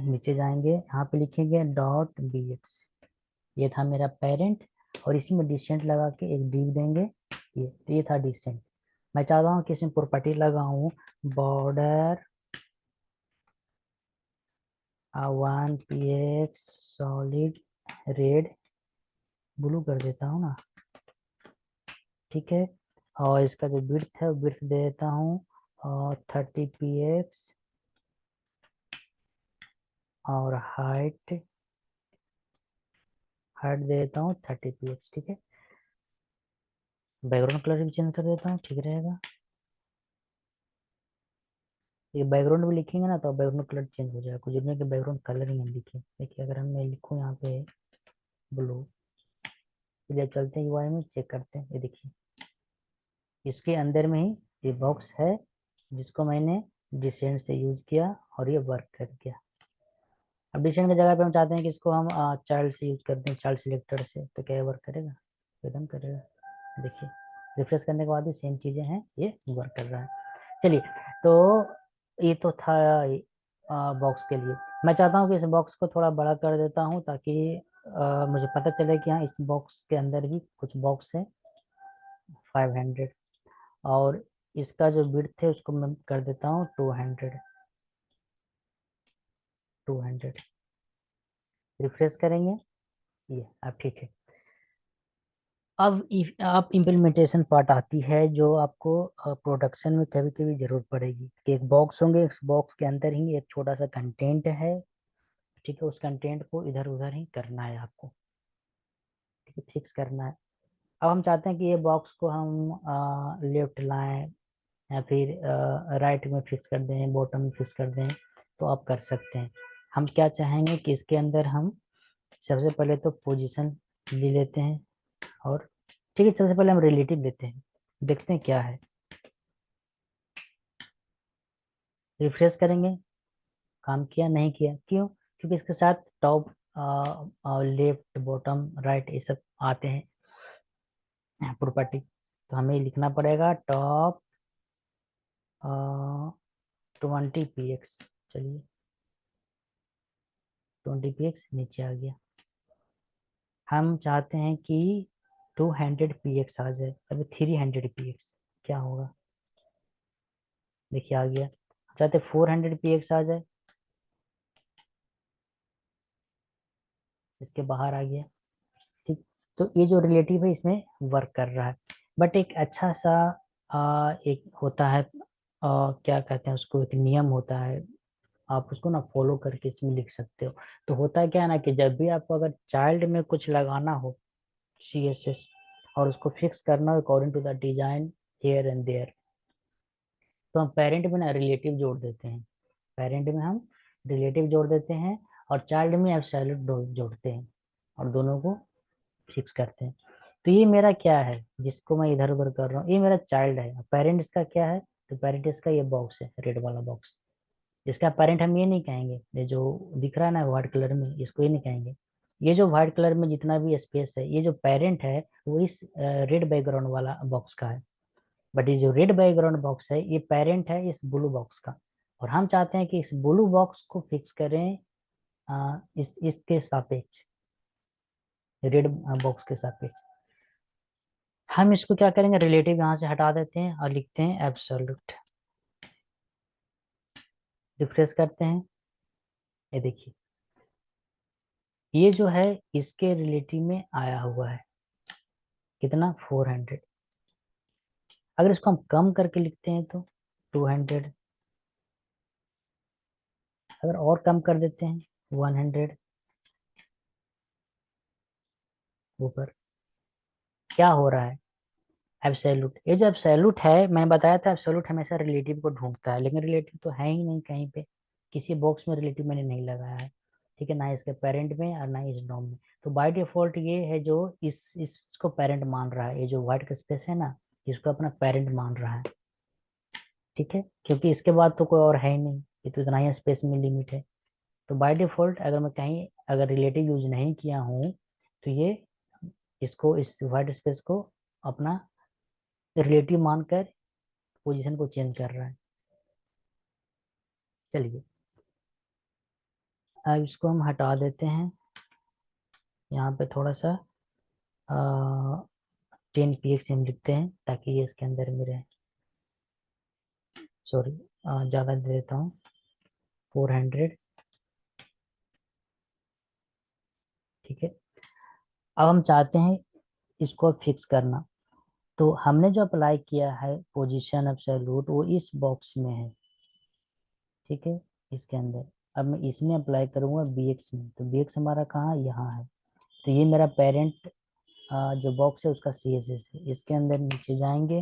नीचे जाएंगे, यहाँ पे लिखेंगे .bx, ये था मेरा पेरेंट, और इसी में डिसेंट लगा के एक div देंगे। ये था डिसेंट। मैं चाहता हूँ कि इसमें प्रॉपर्टी लगाऊं border 1 px solid red, blue कर देता हूँ ना, ठीक है। और इसका जो विड्थ है विड्थ दे देता हूँ और 30 px, और हाइट हाइट दे देता हूँ 30 px, ठीक है। बैकग्राउंड कलर भी चेंज कर देता हूँ, ठीक रहेगा। ये बैकग्राउंड भी लिखेंगे ना तो बैकग्राउंड कलर चेंज हो जाएगा, कुछ नहीं कि बैकग्राउंड कलर ही हम लिखे। देखिए अगर हम मैं लिखूँ यहाँ पे ब्लू, फिर जब चलते हैं यूआई में चेक करते हैं, ये देखिए इसके अंदर में ही ये बॉक्स है जिसको मैंने डिसेंट से यूज किया और ये वर्क कर गया। अब डिसेंट की जगह पे हम चाहते हैं कि इसको हम चाइल्ड से यूज करते हैं, चाइल्ड सिलेक्टर से, तो क्या वर्क करेगा? एकदम करेगा। देखिए रिफ्रेश करने के बाद भी सेम चीजें हैं, ये वर्क कर रहा है। चलिए, तो ये तो था बॉक्स के लिए। मैं चाहता हूँ कि इस बॉक्स को थोड़ा बड़ा कर देता हूँ ताकि मुझे पता चले कि हाँ इस बॉक्स के अंदर भी कुछ बॉक्स है 500। और इसका जो विड्थ है उसको मैं कर देता हूँ 200। 200 रिफ्रेश करेंगे, ये अब ठीक है। अब इम्प्लीमेंटेशन पार्ट आती है जो आपको प्रोडक्शन में कभी कभी जरूरत पड़ेगी कि एक बॉक्स होंगे, इस बॉक्स के अंदर ही एक छोटा सा कंटेंट है, ठीक है। उस कंटेंट को इधर उधर ही करना है आपको, ठीक है, फिक्स करना है। अब हम चाहते हैं कि ये बॉक्स को हम लेफ्ट लाएं या फिर राइट में फिक्स कर दें, बॉटम में फिक्स कर दें, तो आप कर सकते हैं। हम क्या चाहेंगे कि इसके अंदर हम सबसे पहले तो पोजीशन ले लेते हैं, और ठीक है सबसे पहले हम रिलेटिव लेते हैं, देखते हैं क्या है। रिफ्रेश करेंगे, काम किया नहीं किया, क्यों? क्योंकि इसके साथ टॉप, लेफ्ट, बॉटम, राइट ये सब आते हैं प्रॉपर्टी। तो हमें लिखना पड़ेगा टॉप 20 px। चलिए 20 px नीचे आ गया। हम चाहते हैं कि 200 px आ जाए, अभी 300 px क्या होगा? देखिए आ गया। चाहते 400 px आ जाए, इसके बाहर आ गया, ठीक। तो ये जो रिलेटिव है इसमें वर्क कर रहा है। बट एक अच्छा सा एक होता है, क्या कहते हैं उसको, एक नियम होता है, आप उसको ना फॉलो करके इसमें लिख सकते हो। तो होता है क्या है ना कि जब भी आपको अगर चाइल्ड में कुछ लगाना हो CSS और उसको फिक्स करना हो according to the design here and there, तो हम पेरेंट में ना रिलेटिव जोड़ देते हैं। पेरेंट में हम रिलेटिव जोड़ देते हैं और चाइल्ड में एब्सोल्यूट जोड़ते हैं, और दोनों को फिक्स करते हैं। तो ये मेरा क्या है जिसको मैं इधर उधर कर रहा हूँ, ये मेरा चाइल्ड है। पेरेंट इसका क्या है? तो पेरेंट इसका ये बॉक्स है, रेड वाला बॉक्स। इसका पेरेंट हम ये नहीं कहेंगे, ये जो दिख रहा है ना व्हाइट कलर में, इसको ये नहीं कहेंगे। ये जो व्हाइट कलर में जितना भी स्पेस है, ये जो पेरेंट है वो इस रेड बैकग्राउंड वाला बॉक्स का है। बट ये जो रेड बैकग्राउंड बॉक्स है ये पेरेंट है इस ब्लू बॉक्स का। और हम चाहते हैं कि इस ब्लू बॉक्स को फिक्स करें इस इसके सापेक्ष, रेड बॉक्स के सापेक्ष। हम इसको क्या करेंगे, रिलेटिव यहाँ से हटा देते हैं और लिखते हैं एब्सोल्यूट। रिफ्रेश करते हैं, ये देखिए ये जो है इसके रिलेटिव में आया हुआ है, कितना? 400। अगर इसको हम कम करके लिखते हैं तो 200। अगर और कम कर देते हैं 100 ऊपर, क्या हो रहा है? एब्सोल्यूट। ये जो एब्सोल्यूट है, मैंने बताया था एब्सोल्यूट हमेशा रिलेटिव को ढूंढता है, लेकिन रिलेटिव तो है ही नहीं कहीं पे, किसी बॉक्स में रिलेटिव मैंने नहीं लगाया है, ठीक है, ना इसके पेरेंट में और ना इस डॉम में। तो बाय डिफॉल्ट ये है जो इसको पेरेंट मान रहा है, ये जो व्हाइट का स्पेस है ना, इसको अपना पेरेंट मान रहा है, ठीक है, क्योंकि इसके बाद तो कोई और है ही नहीं, ये तो इतना ही स्पेस में लिमिट है। तो बाय डिफॉल्ट अगर मैं कहीं अगर रिलेटिव यूज नहीं किया हूँ तो ये इसको, इस व्हाइट स्पेस को अपना रिलेटिव मानकर पोजीशन को चेंज कर रहा है। चलिए अब इसको हम हटा देते हैं, यहाँ पे थोड़ा सा 10 px हम लिखते हैं ताकि ये इसके अंदर में रहे। सॉरी, ज़्यादा दे देता हूँ, 400, ठीक है। अब हम चाहते हैं इसको फिक्स करना, तो हमने जो अप्लाई किया है पोजीशन एब्सोल्यूट वो इस बॉक्स में है, ठीक है, इसके अंदर। अब मैं इसमें अप्लाई करूंगा BX में, तो BX हमारा कहाँ? यहाँ है। तो ये मेरा पेरेंट जो बॉक्स है उसका CSS है। इसके अंदर नीचे जाएंगे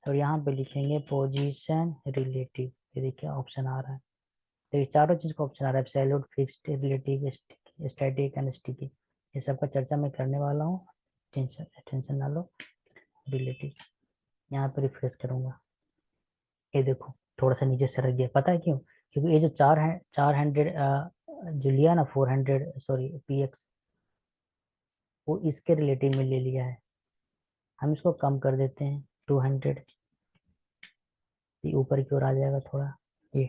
और यहाँ पे लिखेंगे पोजीशन रिलेटिव। ये देखिए ऑप्शन आ रहा है, तो ये चारों चीज का ऑप्शन आ रहा है, absolute, fixed, relative, static and sticky. ये सब का चर्चा मैं करने वाला हूँ, टेंशन टेंशन ना लो। रिलेटिव यहाँ पे रिफ्रेश करूंगा, ये देखो थोड़ा सा नीचे सरक गया, पता है क्यों? क्योंकि ये जो 400 जो लिया ना, 400 सॉरी PX, वो इसके रिलेटिव में ले लिया है। हम इसको कम कर देते हैं 200, ये ऊपर की ओर आ जाएगा थोड़ा, ये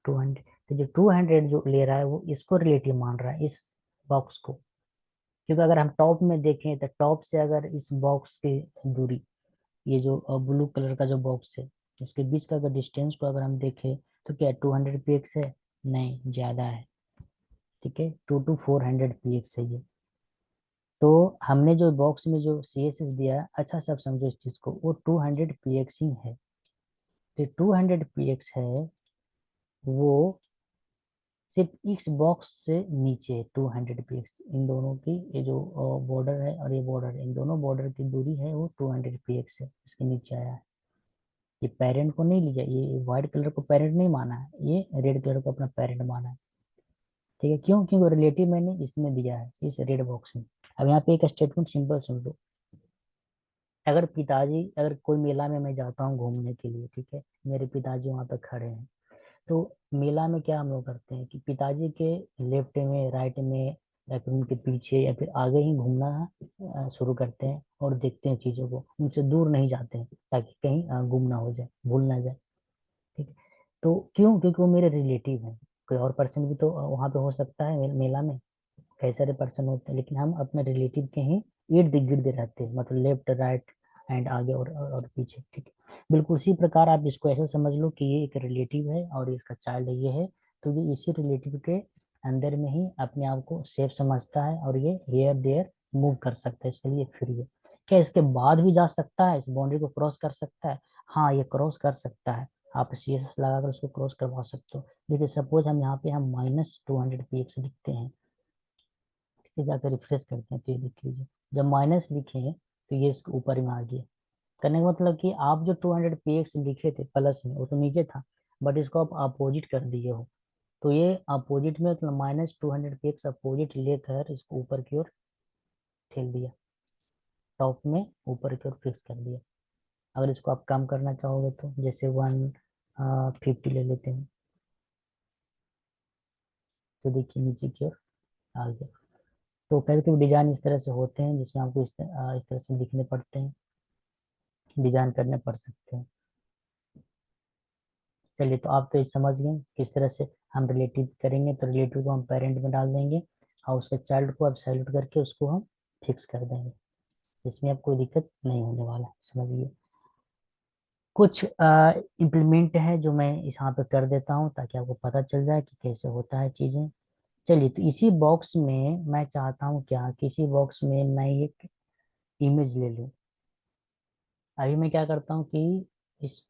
200। तो जो 200 जो ले रहा है वो इसको रिलेटिव मान रहा है, इस बॉक्स को। क्योंकि अगर हम टॉप में देखें तो टॉप से अगर इस बॉक्स की दूरी, ये जो ब्लू कलर का जो बॉक्स है, इसके बीच का अगर डिस्टेंस को अगर हम देखें तो क्या 200 px है? नहीं, ज्यादा है। ठीक है, 2 to 400 px है ये। तो हमने जो बॉक्स में जो CSS दिया है, अच्छा सब समझो इस चीज को, वो 200 px ही है। तो 200 px है वो सिर्फ इस बॉक्स से नीचे 200 px, इन दोनों की ये जो बॉर्डर है और ये बॉर्डर, इन दोनों बॉर्डर की दूरी है वो 200 px है, इसके नीचे आया है। ये पेरेंट को नहीं लिया, ये व्हाइट कलर को पेरेंट नहीं माना है, ये रेड कलर को अपना पेरेंट माना है। ठीक है, क्यों? क्योंकि रिलेटिव मैंने इसमें दिया है, इस रेड बॉक्स में। अब यहाँ पे एक स्टेटमेंट सिंपल सुन लो। अगर पिताजी, अगर कोई मेला में मैं जाता हूँ घूमने के लिए, ठीक है, मेरे पिताजी वहां पे खड़े हैं, तो मेला में क्या हम लोग करते हैं कि पिताजी के लेफ्ट में, राइट में, या फिर उनके पीछे या फिर आगे ही घूमना शुरू करते हैं और देखते हैं चीजों को, उनसे दूर नहीं जाते हैं ताकि कहीं गुम ना हो जाए, भूल ना जाए। ठीक है, तो क्यों? क्योंकि वो मेरे रिलेटिव हैं। कोई और पर्सन भी तो वहां पे हो सकता है मेला में, कई सारे पर्सन होते हैं, लेकिन हम अपने रिलेटिव के ही इर्द गिर्द रहते हैं, मतलब लेफ्ट राइट एंड आगे और पीछे। ठीक है, बिल्कुल उसी प्रकार आप इसको ऐसे समझ लो कि ये एक रिलेटिव है और इसका चाइल्ड ये है। तो ये इसी रिलेटिव के अंदर में ही अपने आप को सेफ समझता है और ये हियर देयर मूव कर सकता है, इसके लिए फ्री है। क्या इसके बाद भी जा सकता है, इस बाउंड्री को क्रॉस कर सकता है? हाँ, ये क्रॉस कर सकता है। आप CSS लगाकर उसको क्रॉस करवा सकते हो। देखिए सपोज हम यहाँ पे हम -200 px लिखते हैं, फिर जाकर रिफ्रेश करते हैं तो ये लिख लीजिए, जब माइनस लिखे हैं तो ये इसके ऊपर में आ गया। करने का मतलब कि आप जो 200 px लिखे थे प्लस में, वो तो नीचे था, बट इसको आप अपोजिट कर दिए हो। तो ये अपोजिट में, मतलब -200 px अपोजिट लेकर इसको ऊपर की ओर ठेल दिया, टॉप में ऊपर की ओर फिक्स कर दिया। अगर इसको आप कम करना चाहोगे तो जैसे 150 ले लेते हैं, तो देखिए नीचे की ओर आ गया। तो कभी कभी डिजाइन इस तरह से होते हैं जिसमें आपको इस तरह से लिखने पड़ते हैं, डिजाइन करने पड़ सकते हैं। चलिए, तो आप तो ये समझ गए किस तरह से हम रिलेटिव करेंगे। तो रिलेटिव को हम पेरेंट में डाल देंगे और उसके चाइल्ड को अब सैल्यूट करके उसको हम फिक्स कर देंगे। इसमें अब कोई दिक्कत नहीं होने वाला, समझिए। कुछ इम्प्लीमेंट है जो मैं इस यहाँ पे कर देता हूँ ताकि आपको पता चल जाए कि कैसे होता है चीजें। चलिए, तो इसी बॉक्स में मैं चाहता हूँ क्या, किसी बॉक्स में मैं एक इमेज ले लूँ। अभी मैं क्या करता हूँ कि इस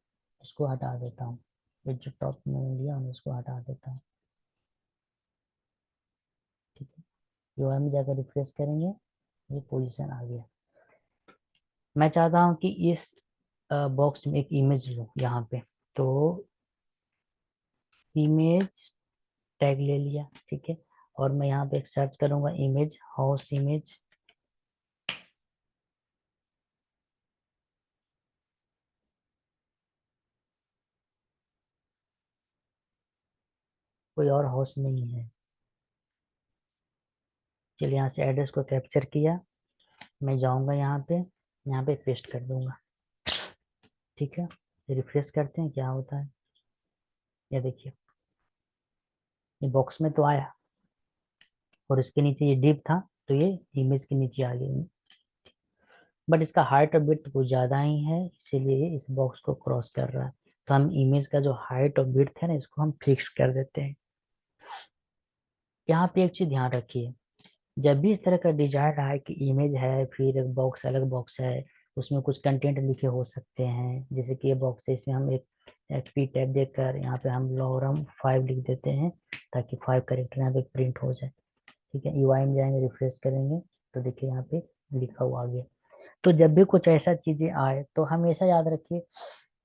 इसको हटा देता हूँ, ये जो टॉप में लिया हूँ इसको हटा देता हूँ। ठीक है, UI में जाकर रिफ्रेश करेंगे, ये पोजीशन आ गया। मैं चाहता हूँ कि इस बॉक्स में एक इमेज लूँ यहाँ पे, तो इमेज टैग ले लिया। ठीक है, और मैं यहाँ पे एक सर्च करूंगा, इमेज, हाउस इमेज। कोई और हाउस नहीं है। चलिए, यहाँ से एड्रेस को कैप्चर किया, मैं जाऊंगा यहाँ पे पेस्ट कर दूंगा। ठीक है, रिफ्रेश करते हैं क्या होता है। ये देखिए, ये बॉक्स में तो आया और इसके नीचे ये डिप था, तो ये इमेज के नीचे आ गया। बट इसका हाइट और विड्थ कुछ ज़्यादा ही है, इसीलिए इस बॉक्स को क्रॉस कर रहा है। तो हम इमेज का जो हाइट और विड्थ है ना, इसको हम फिक्स कर देते हैं। यहाँ पे एक चीज ध्यान रखिए, जब भी इस तरह का डिजाइन रहा है कि इमेज है फिर एक बॉक्स, अलग बॉक्स है, उसमें कुछ कंटेंट लिखे हो सकते हैं, जैसे कि ये बॉक्स है, इसमें हम एक पी टैग देकर यहाँ पे हम लॉरम 5 लिख देते हैं ताकि 5 कैरेक्टर यहाँ पे प्रिंट हो जाए। ठीक है, UI में जाएंगे, रिफ्रेश करेंगे, तो देखिए यहाँ पे लिखा हुआ आ गया। तो जब भी कुछ ऐसा चीजें आए तो हमेशा याद रखिए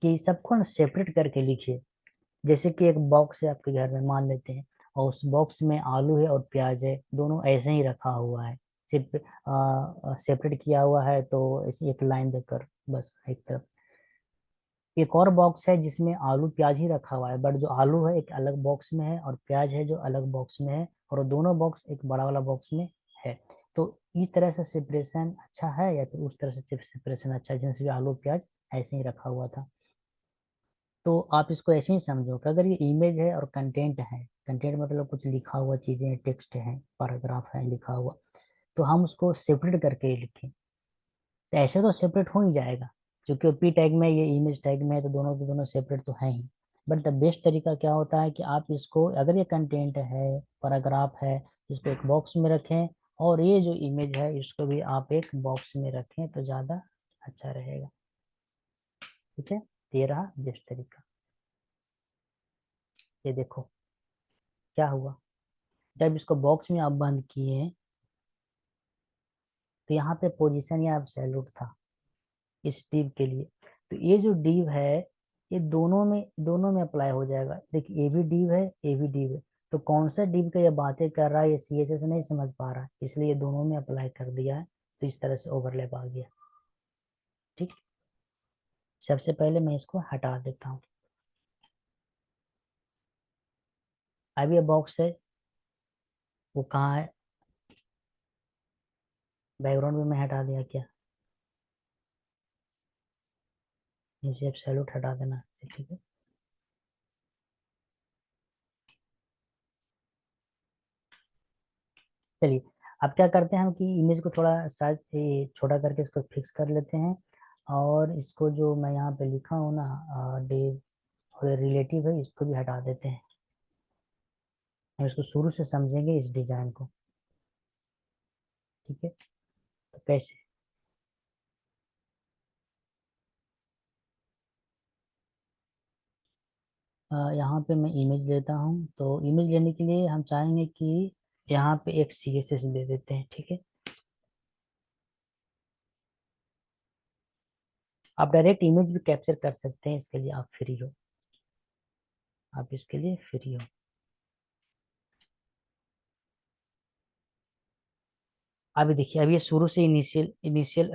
कि सबको ना सेपरेट करके लिखिए। जैसे कि एक बॉक्स है आपके घर में, मान लेते हैं, और उस बॉक्स में आलू है और प्याज है, दोनों ऐसे ही रखा हुआ है, सिर्फ सेपरेट किया हुआ है, तो ऐसी एक लाइन देकर बस एक तरफ। एक और बॉक्स है जिसमें आलू प्याज ही रखा हुआ है, बट जो आलू है एक अलग बॉक्स में है और प्याज है जो अलग बॉक्स में है, और वो दोनों बॉक्स एक बड़ा वाला बॉक्स में है। तो इस तरह से सेपरेशन अच्छा है या फिर उस तरह से सेपरेशन अच्छा है, जैसे आलू प्याज ऐसे ही रखा हुआ था। तो आप इसको ऐसे ही समझो कि अगर ये इमेज है और कंटेंट है, कंटेंट मतलब कुछ लिखा हुआ चीजें, टेक्स्ट है, पैराग्राफ है लिखा हुआ, तो हम उसको सेपरेट करके ही लिखें। तो ऐसे तो सेपरेट हो ही जाएगा, क्योंकि पी टैग में, ये इमेज टैग में है, तो दोनों के दोनों सेपरेट तो है ही। बट द बेस्ट तरीका क्या होता है कि आप इसको, अगर ये कंटेंट है, पैराग्राफ है, इसको एक बॉक्स में रखें, और ये जो इमेज है इसको भी आप एक बॉक्स में रखें, तो ज़्यादा अच्छा रहेगा। ठीक है, तो ये रहा बेस्ट तरीका। ये देखो क्या हुआ, जब इसको बॉक्स में आप बंद किए, तो यहाँ पे पोजीशन या एब्सोल्यूट था इस div के लिए। तो ये जो div है, ये दोनों में अप्लाई हो जाएगा। देखिए ये भी div है, ये भी div है, तो कौन सा div का ये बातें कर रहा है, ये CSS नहीं समझ पा रहा है, इसलिए दोनों में अप्लाई कर दिया है। तो इस तरह से ओवरलैप आ गया। ठीक, सबसे पहले मैं इसको हटा देता हूँ। अब ये बॉक्स है, वो कहाँ है, बैकग्राउंड में मैं हटा दिया क्या, मुझे एब्सोल्यूट हटा देना है, ठीक है। चलिए, अब क्या करते हैं हम कि इमेज को थोड़ा साइज छोटा करके इसको फिक्स कर लेते हैं, और इसको जो मैं यहाँ पे लिखा हूँ ना, डेव और रिलेटिव है, इसको भी हटा देते हैं। हम इसको शुरू से समझेंगे इस डिजाइन को। ठीक है, तो कैसे, यहाँ पे मैं इमेज लेता हूँ, तो इमेज लेने के लिए हम चाहेंगे कि यहाँ पे एक CSS दे देते हैं। ठीक है, आप डायरेक्ट इमेज भी कैप्चर कर सकते हैं, इसके लिए आप फ्री हो, आप इसके लिए फ्री हो। अभी देखिए, अभी ये शुरू से इनिशियल इनिशियल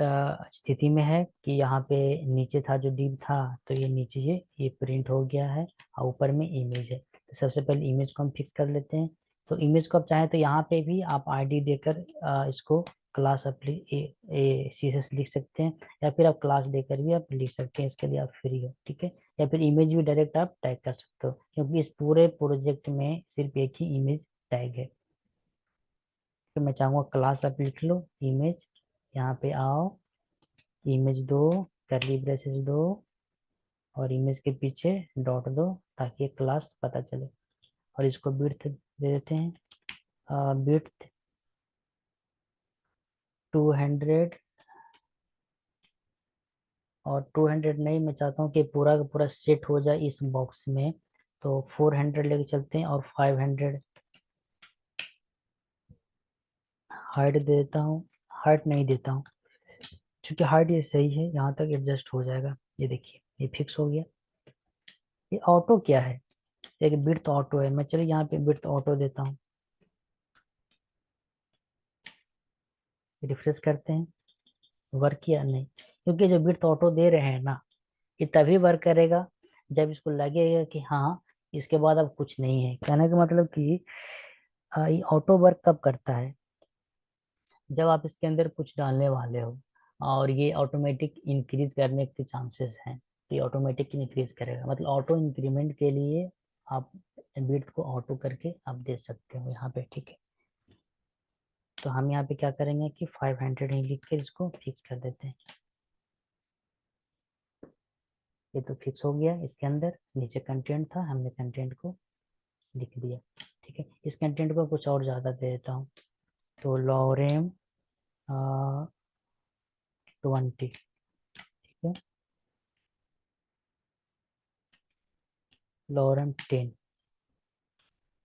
स्थिति में है कि यहाँ पे नीचे था जो div था, तो ये नीचे ये प्रिंट हो गया है, और ऊपर में इमेज है। तो सबसे पहले इमेज को हम फिक्स कर लेते हैं। तो इमेज को आप चाहें तो यहाँ पे भी आप ID देकर इसको क्लास CSS लिख सकते हैं, या फिर आप क्लास देकर भी आप लिख सकते हैं, इसके लिए आप फ्री हो। ठीक है, या फिर इमेज भी डायरेक्ट आप टैग कर सकते हो, क्योंकि इस पूरे प्रोजेक्ट में सिर्फ एक ही इमेज टैग है। तो मैं चाहूंगा क्लास आप लिख लो, इमेज, यहाँ पे आओ, इमेज दो, करली ब्रेसेस दो, और इमेज के पीछे डॉट दो, ताकि क्लास पता चले। और इसको विड्थ दे देते हैं, विड्थ 200, और 200 नहीं, मैं चाहता हूँ कि पूरा का पूरा सेट हो जाए इस बॉक्स में, तो 400 लेके चलते हैं, और 500 हाइट दे देता हूँ। हाइट नहीं देता हूँ, क्योंकि हाइट ये सही है, यहाँ तक एडजस्ट हो जाएगा। ये देखिए ये फिक्स हो गया। ये ऑटो क्या है, एक बिट्स ऑटो है, मैं चलिए यहाँ पे बिट्स ऑटो देता हूँ। रिफ्रेश करते हैं, वर्क किया नहीं, क्योंकि जो बिट्स ऑटो दे रहे हैं ना, ये तभी वर्क करेगा जब इसको लगेगा कि हाँ, इसके बाद अब कुछ नहीं है। कहने का मतलब कि ये ऑटो वर्क कब करता है, जब आप इसके अंदर कुछ डालने वाले हो, और ये ऑटोमेटिक इंक्रीज करने के चांसेस हैं, तो ये ऑटोमेटिक इंक्रीज करेगा। मतलब ऑटो इंक्रीमेंट के लिए आप बिट्स को ऑटो करके आप दे सकते हो यहाँ पे। ठीक है, तो हम यहाँ पे क्या करेंगे कि 500 ही लिख कर इसको फिक्स कर देते हैं। ये तो फिक्स हो गया, इसके अंदर नीचे कंटेंट था, हमने कंटेंट को लिख दिया। ठीक है, इस कंटेंट को कुछ और ज़्यादा दे देता हूँ, तो लॉरेम 20। ठीक है, लॉरेम 10,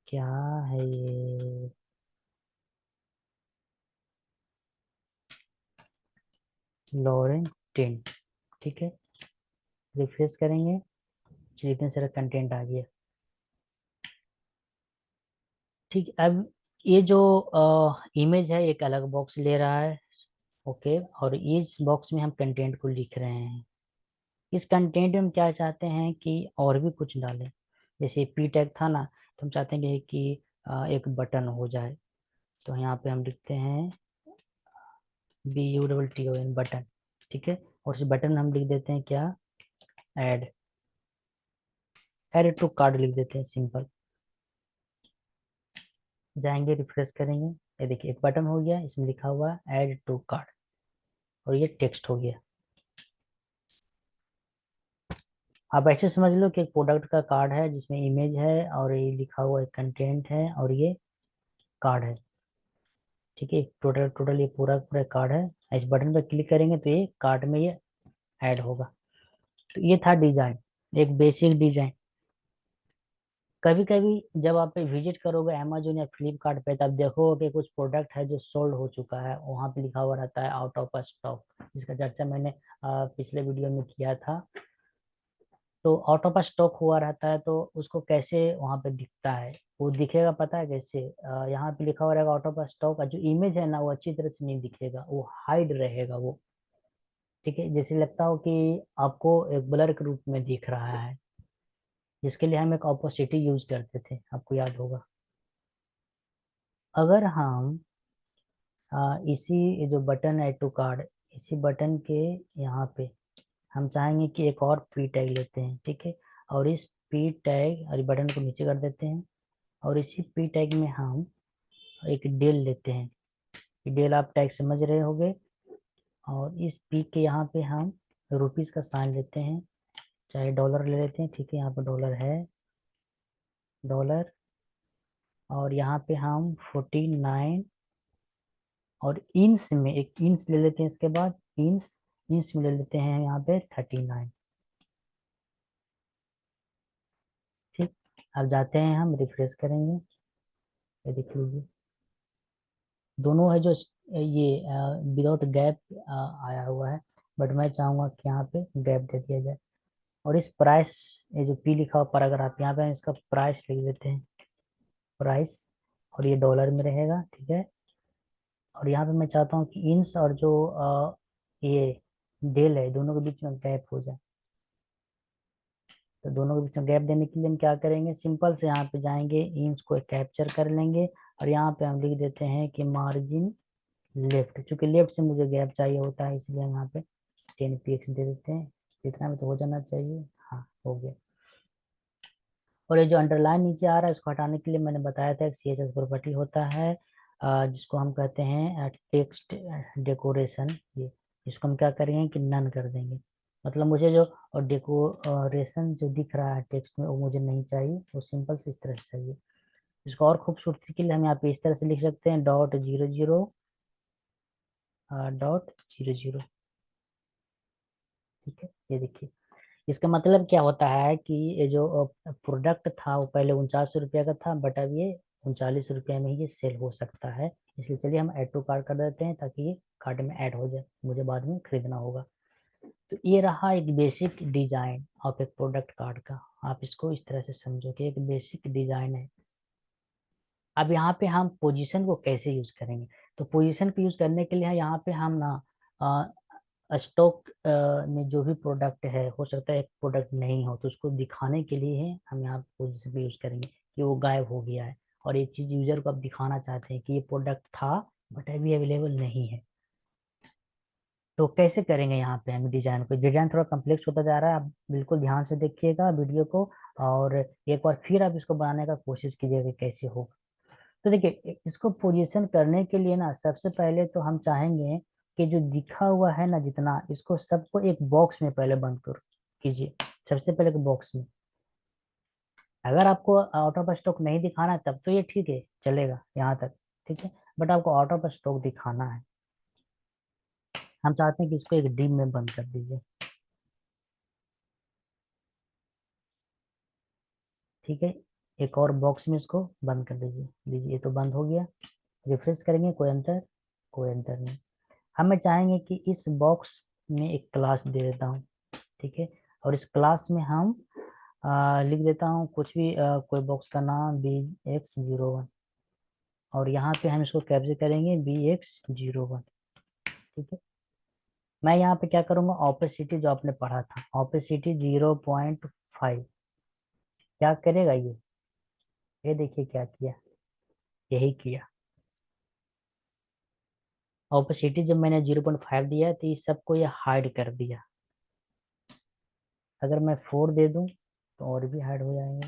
क्या है ये, लॉरेन 10। ठीक है, रिफ्रेश करेंगे, चलिए इतने सारा कंटेंट आ गया। ठीक, अब ये जो इमेज है एक अलग बॉक्स ले रहा है। ओके, और इस बॉक्स में हम कंटेंट को लिख रहे हैं। इस कंटेंट में हम क्या चाहते हैं कि और भी कुछ डालें। जैसे पी टैग था ना, तो हम चाहते हैं कि एक बटन हो जाए। तो यहाँ पे हम लिखते हैं BUTTON बटन। ठीक है, और इस बटन में हम लिख देते हैं क्या, ऐड ऐड टू कार्ड लिख देते हैं, सिंपल। जाएंगे, रिफ्रेश करेंगे, ये देखिए एक बटन हो गया, इसमें लिखा हुआ है ऐड टू कार्ड, और ये टेक्स्ट हो गया। आप ऐसे समझ लो कि एक प्रोडक्ट का कार्ड है जिसमें इमेज है और ये लिखा हुआ एक कंटेंट है और ये कार्ड है। ठीक है, टोटल टोटल ये पूरा पूरा कार्ड है। इस बटन पर क्लिक करेंगे तो ये कार्ड में ये ऐड होगा। तो ये था डिजाइन, एक बेसिक डिजाइन। कभी कभी जब आप विजिट करोगे अमेजोन या फ्लिपकार्ट पे, तब देखोगे कि कुछ प्रोडक्ट है जो सोल्ड हो चुका है, वहां पे लिखा हुआ रहता है आउट ऑफ स्टॉक, जिसका चर्चा मैंने पिछले वीडियो में किया था। तो आउट ऑफ स्टॉक हुआ रहता है, तो उसको कैसे वहां पे दिखता है, वो दिखेगा पता है कैसे? यहाँ पे लिखा हुआ रहेगा आउट ऑफ स्टॉक, का जो इमेज है ना वो अच्छी तरह से नहीं दिखेगा, वो हाइड रहेगा वो। ठीक है, जैसे लगता हो कि आपको एक ब्लर के रूप में दिख रहा है, जिसके लिए हम एक ऑपोसिटी यूज करते थे, आपको याद होगा। अगर हम इसी ये जो बटन है टू कार्ड, इसी बटन के यहाँ पे हम चाहेंगे कि एक और पी टैग लेते हैं। ठीक है, और इस पी टैग और बटन को नीचे कर देते हैं, और इसी पी टैग में हम एक डेल लेते हैं। डेल आप टैग समझ रहे होंगे। और इस पी के यहाँ पे हम रुपीस का साइन लेते हैं, चाहे डॉलर ले लेते हैं। ठीक है, यहाँ पे डॉलर है, डॉलर। और यहाँ पे हम 49, और इंच में एक इंच ले लेते हैं, इसके बाद इंच, इंच में ले लेते हैं यहाँ पे 39। ठीक, अब जाते हैं, हम रिफ्रेश करेंगे, ये देख लीजिए दोनों है जो ये विदाउट गैप आया हुआ है, बट मैं चाहूंगा कि यहाँ पे गैप दे दिया जाए। और इस प्राइस, ये जो पी लिखा हुआ पैराग्राफ, यहाँ पे हम इसका प्राइस लिख देते हैं, प्राइस, और ये डॉलर में रहेगा। ठीक है, और यहाँ पे मैं चाहता हूँ कि इंच और जो ये डेल है, दोनों के बीच में गैप हो जाए। तो दोनों के बीच में गैप देने के लिए हम क्या करेंगे, सिंपल से यहाँ पे जाएंगे, इंच को कैप्चर कर लेंगे, और यहाँ पे हम लिख देते हैं कि मार्जिन लेफ्ट। क्योंकि लेफ्ट से मुझे गैप चाहिए होता है, इसलिए हम यहाँ पे 10 px दे देते हैं। इतना में तो हो जाना चाहिए, हाँ हो गया। और ये जो अंडरलाइन नीचे आ रहा है, इसको हटाने के लिए मैंने बताया था एक CSS प्रॉपर्टी होता है, जिसको हम कहते हैं टेक्स्ट डेकोरेशन। ये इसको हम क्या करेंगे कि नन कर देंगे। मतलब मुझे जो डेकोरेशन जो दिख रहा है टेक्स्ट में, वो मुझे नहीं चाहिए, वो सिंपल से इस तरह से चाहिए। इसको और खूबसूरती के लिए हम यहाँ पे इस तरह से लिख सकते हैं, .00 .00। ठीक है, ये देखिए, इसका मतलब क्या होता है कि ये जो प्रोडक्ट था वो पहले 49 रुपये का था, बट अब ये 39 रुपये में ही ये सेल हो सकता है। इसलिए चलिए हम ऐड टू कार्ट कर देते हैं, ताकि ये कार्ट में ऐड हो जाए, मुझे बाद में खरीदना होगा। तो ये रहा एक बेसिक डिजाइन ऑफ एक प्रोडक्ट कार्ड का। आप इसको इस तरह से समझो कि एक बेसिक डिजाइन है। अब यहाँ पे हम पोजीशन को कैसे यूज करेंगे? तो पोजीशन को यूज करने के लिए यहाँ पे हम ना स्टॉक में जो भी प्रोडक्ट है, हो सकता है एक प्रोडक्ट नहीं हो, तो उसको दिखाने के लिए है हम यहाँ पोजीशन पे यूज करेंगे कि वो गायब हो गया है, और ये चीज यूजर को आप दिखाना चाहते हैं कि ये प्रोडक्ट था बट अभी अवेलेबल नहीं है। तो कैसे करेंगे यहाँ पे हम डिजाइन को? डिजाइन थोड़ा कम्प्लेक्स होता जा रहा है, आप बिल्कुल ध्यान से देखिएगा वीडियो को, और एक बार फिर आप इसको बनाने का कोशिश कीजिएगा कैसे हो। तो देखिए, इसको पोजीशन करने के लिए ना सबसे पहले तो हम चाहेंगे कि जो दिखा हुआ है ना जितना, इसको सबको एक बॉक्स में पहले बंद कर कीजिए। सबसे पहले एक बॉक्स में। अगर आपको आउट ऑफ स्टॉक नहीं दिखाना है तब तो ये ठीक है, चलेगा यहाँ तक। ठीक है, बट आपको आउट ऑफ स्टॉक दिखाना है, हम चाहते हैं कि इसको एक डिम में बंद कर दीजिए। ठीक है, एक और बॉक्स में इसको बंद कर दीजिए। लीजिए, ये तो बंद हो गया। रिफ्रेश करेंगे, कोई अंतर? कोई अंतर नहीं। हमें चाहेंगे कि इस बॉक्स में एक क्लास दे देता हूँ, ठीक है। और इस क्लास में हम लिख देता हूँ कुछ भी, कोई बॉक्स का नाम BX01, और यहाँ पे हम इसको कैप्चर करेंगे BX01, ठीक है। मैं यहाँ पे क्या करूँगा, ऑपेसिटी जो आपने पढ़ा था, ऑपेसिटी 0.5, क्या करेगा ये देखिए क्या किया, यही किया। ऑपेसिटी जब मैंने 0.5 दिया तो ये सबको ये हाइड कर दिया। अगर मैं 4 दे दूं तो और भी हाइड हो जाएंगे।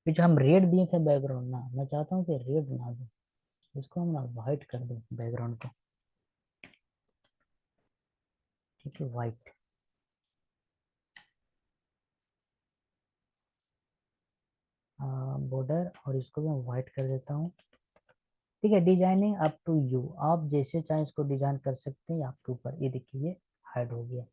फिर जो हम रेड दिए थे बैकग्राउंड ना, मैं चाहता हूँ कि रेड ना दूं, इसको हम ना व्हाइट कर दूं बैकग्राउंड को, ठीक है, व्हाइट। बॉर्डर, और इसको भी मैं व्हाइट कर देता हूँ, ठीक है। डिजाइनिंग अप टू यू, आप जैसे चाहें इसको डिजाइन कर सकते हैं आपके ऊपर। ये देखिए ये हाइड हो गया।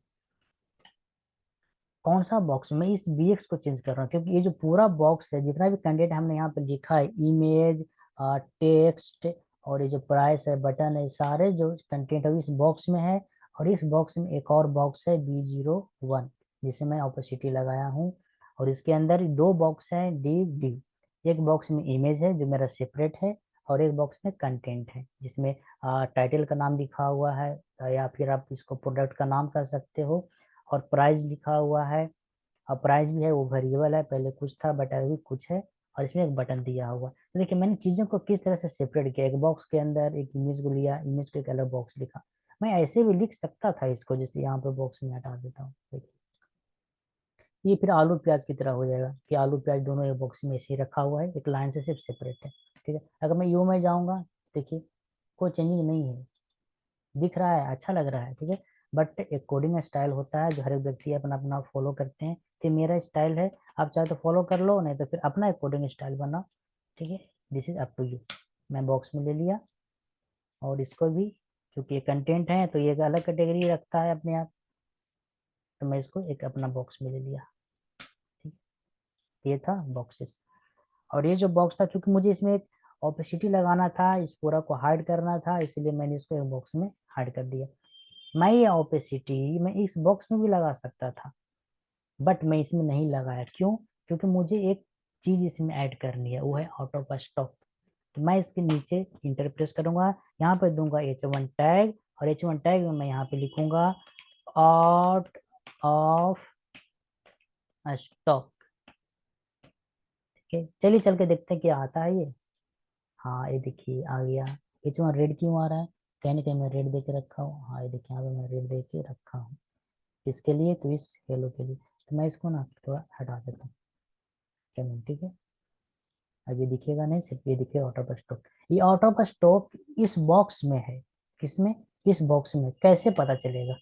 कौन सा बॉक्स, मैं इस BX को चेंज कर रहा हूँ क्योंकि ये जो पूरा बॉक्स है, जितना भी कंटेंट हमने यहाँ पे लिखा है, इमेज, टेक्स्ट, और ये जो प्राइस है, बटन है, सारे जो कंटेंट है इस बॉक्स में है। और इस बॉक्स में एक और बॉक्स है B01, जिसे मैं ऑपोसिटी लगाया हूँ। और इसके अंदर दो बॉक्स है D एक बॉक्स में इमेज है जो मेरा सेपरेट है, और एक बॉक्स में कंटेंट है जिसमें टाइटल का नाम लिखा हुआ है, या फिर आप इसको प्रोडक्ट का नाम कर सकते हो, और प्राइस लिखा हुआ है। और प्राइस भी है, वो वेरिएबल है, पहले कुछ था बट अभी कुछ है। और इसमें एक बटन दिया हुआ। तो देखिए मैंने चीज़ों को किस तरह से सेपरेट किया, एक बॉक्स के अंदर एक इमेज को लिया, इमेज को एक अलग बॉक्स लिखा। मैं ऐसे भी लिख सकता था इसको, जैसे यहाँ पे बॉक्स में हटा देता हूँ, देखिए ये फिर आलू प्याज की तरह हो जाएगा कि आलू प्याज दोनों एक बॉक्स में ऐसे ही रखा हुआ है, एक लाइन से सिर्फ सेपरेट है, ठीक है। अगर मैं यू में जाऊँगा, देखिए कोई चेंजिंग नहीं है, दिख रहा है, अच्छा लग रहा है, ठीक है। बट एक कोडिंग स्टाइल होता है जो हर एक व्यक्ति अपना अपना फॉलो करते हैं, तो मेरा स्टाइल है, आप चाहे तो फॉलो कर लो, नहीं तो फिर अपना एक कोडिंग स्टाइल बनाओ, ठीक है। This is up to you. मैं बॉक्स में ले लिया, और इसको भी, क्योंकि ये कंटेंट है तो ये एक अलग कैटेगरी रखता है अपने आप, तो मैं इसको एक अपना बॉक्स में ले लिया, ठीक। ये था बॉक्सेस। और ये जो बॉक्स था, चूंकि मुझे इसमें एक ऑपेसिटी लगाना था, इस पूरा को हाइड करना था, इसलिए मैंने इसको एक बॉक्स में हाइड कर दिया। मैं ये ओपेसिटी मैं इस बॉक्स में भी लगा सकता था, बट मैं इसमें नहीं लगाया, क्यों? क्योंकि मुझे एक चीज इसमें ऐड करनी है, वो है आउट ऑफ स्टॉक। तो मैं इसके नीचे इंटर प्रेस करूंगा, यहाँ पे दूंगा H1 टैग, और H1 टैग में मैं यहाँ पे लिखूंगा आउट ऑफ स्टॉक, ठीक है। चलिए चल के देखते हैं क्या आता है ये। हाँ ये देखिए आ गया। H1 रेड क्यों आ रहा है? कहीं ना कहीं मैं रेड दे के रखा हूँ, हाँ ये देखिए यहाँ पे मैं रेड दे के रखा हूँ। किसके लिए? तो इस हेलो के लिए। तो मैं इसको ना थोड़ा हटा देता हूँ, चलो ठीक है। अब ये दिखेगा नहीं, सिर्फ ये दिखेगा आउट ऑफ स्टॉक। ये आउट ऑफ स्टॉक इस बॉक्स में है, किसमें? इस बॉक्स में। कैसे पता चलेगा?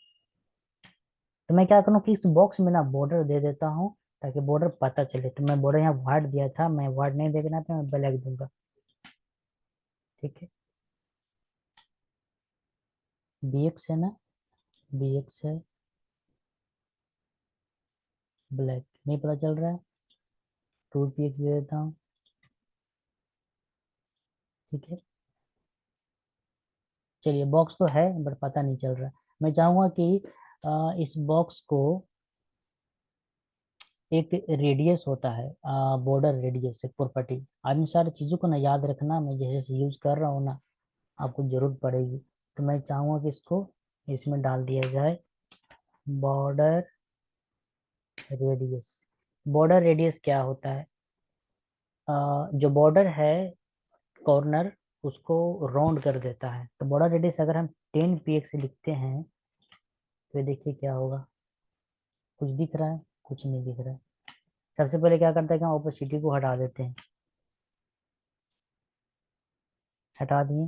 तो मैं क्या करूँ कि इस बॉक्स में ना बॉर्डर दे देता हूँ, ताकि बॉर्डर पता चले। तो मैं बॉर्डर यहाँ व्हाइट दिया था, मैं व्हाइट नहीं देखना था, मैं ब्लैक दूंगा, ठीक है। BX है ना, BX है, ब्लैक नहीं पता चल रहा है, 2PX दे देता हूँ, ठीक है। चलिए बॉक्स तो है बट पता नहीं चल रहा है। मैं चाहूंगा कि इस बॉक्स को एक रेडियस होता है, बॉर्डर रेडियस एक प्रॉपर्टी। आप इन सारी चीज़ों को ना याद रखना, मैं जैसे जैसे यूज कर रहा हूँ ना आपको जरूरत पड़ेगी। तो मैं चाहूंगा कि इसको इसमें डाल दिया जाए, बॉर्डर रेडियस। बॉर्डर रेडियस क्या होता है? जो बॉर्डर है, कॉर्नर, उसको राउंड कर देता है। तो बॉर्डर रेडियस अगर हम 10 px लिखते हैं, तो ये देखिए क्या होगा, कुछ दिख रहा है? कुछ नहीं दिख रहा है। सबसे पहले क्या करते हैं कि हम ऑपोसिटी को हटा देते हैं, हटा दिए,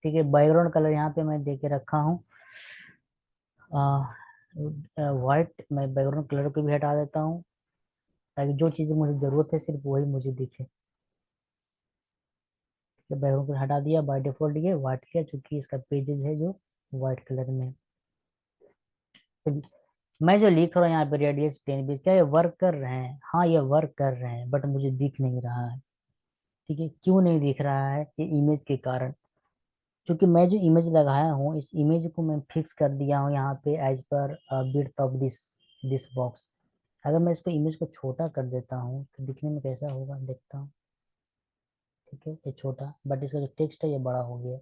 ठीक है। बैकग्राउंड कलर यहाँ पे मैं दे के रखा हूँ वाइट। मैं बैकग्राउंड कलर को भी हटा देता हूँ, ताकि जो चीज़ें मुझे जरूरत है सिर्फ वही मुझे दिखे। बैकग्राउंड को हटा दिया, बाय डिफॉल्ट ये व्हाइट किया, चूंकि इसका पेजेस है जो व्हाइट कलर में है। तो मैं जो लिख रहा हूँ यहाँ पे रेडियस 10 बीस, क्या ये वर्क कर रहे हैं? हाँ ये वर्क कर रहे हैं, बट मुझे दिख नहीं रहा है। ठीक है, क्यों नहीं दिख रहा है? ये इमेज के कारण। क्योंकि मैं जो इमेज लगाया हूँ, इस इमेज को मैं फिक्स कर दिया हूँ यहाँ पे एज पर width of this this box. अगर मैं इसको इमेज को छोटा कर देता हूँ तो दिखने में कैसा होगा, देखता हूँ। ठीक है, ये छोटा, बट इसका जो टेक्स्ट है ये बड़ा हो गया,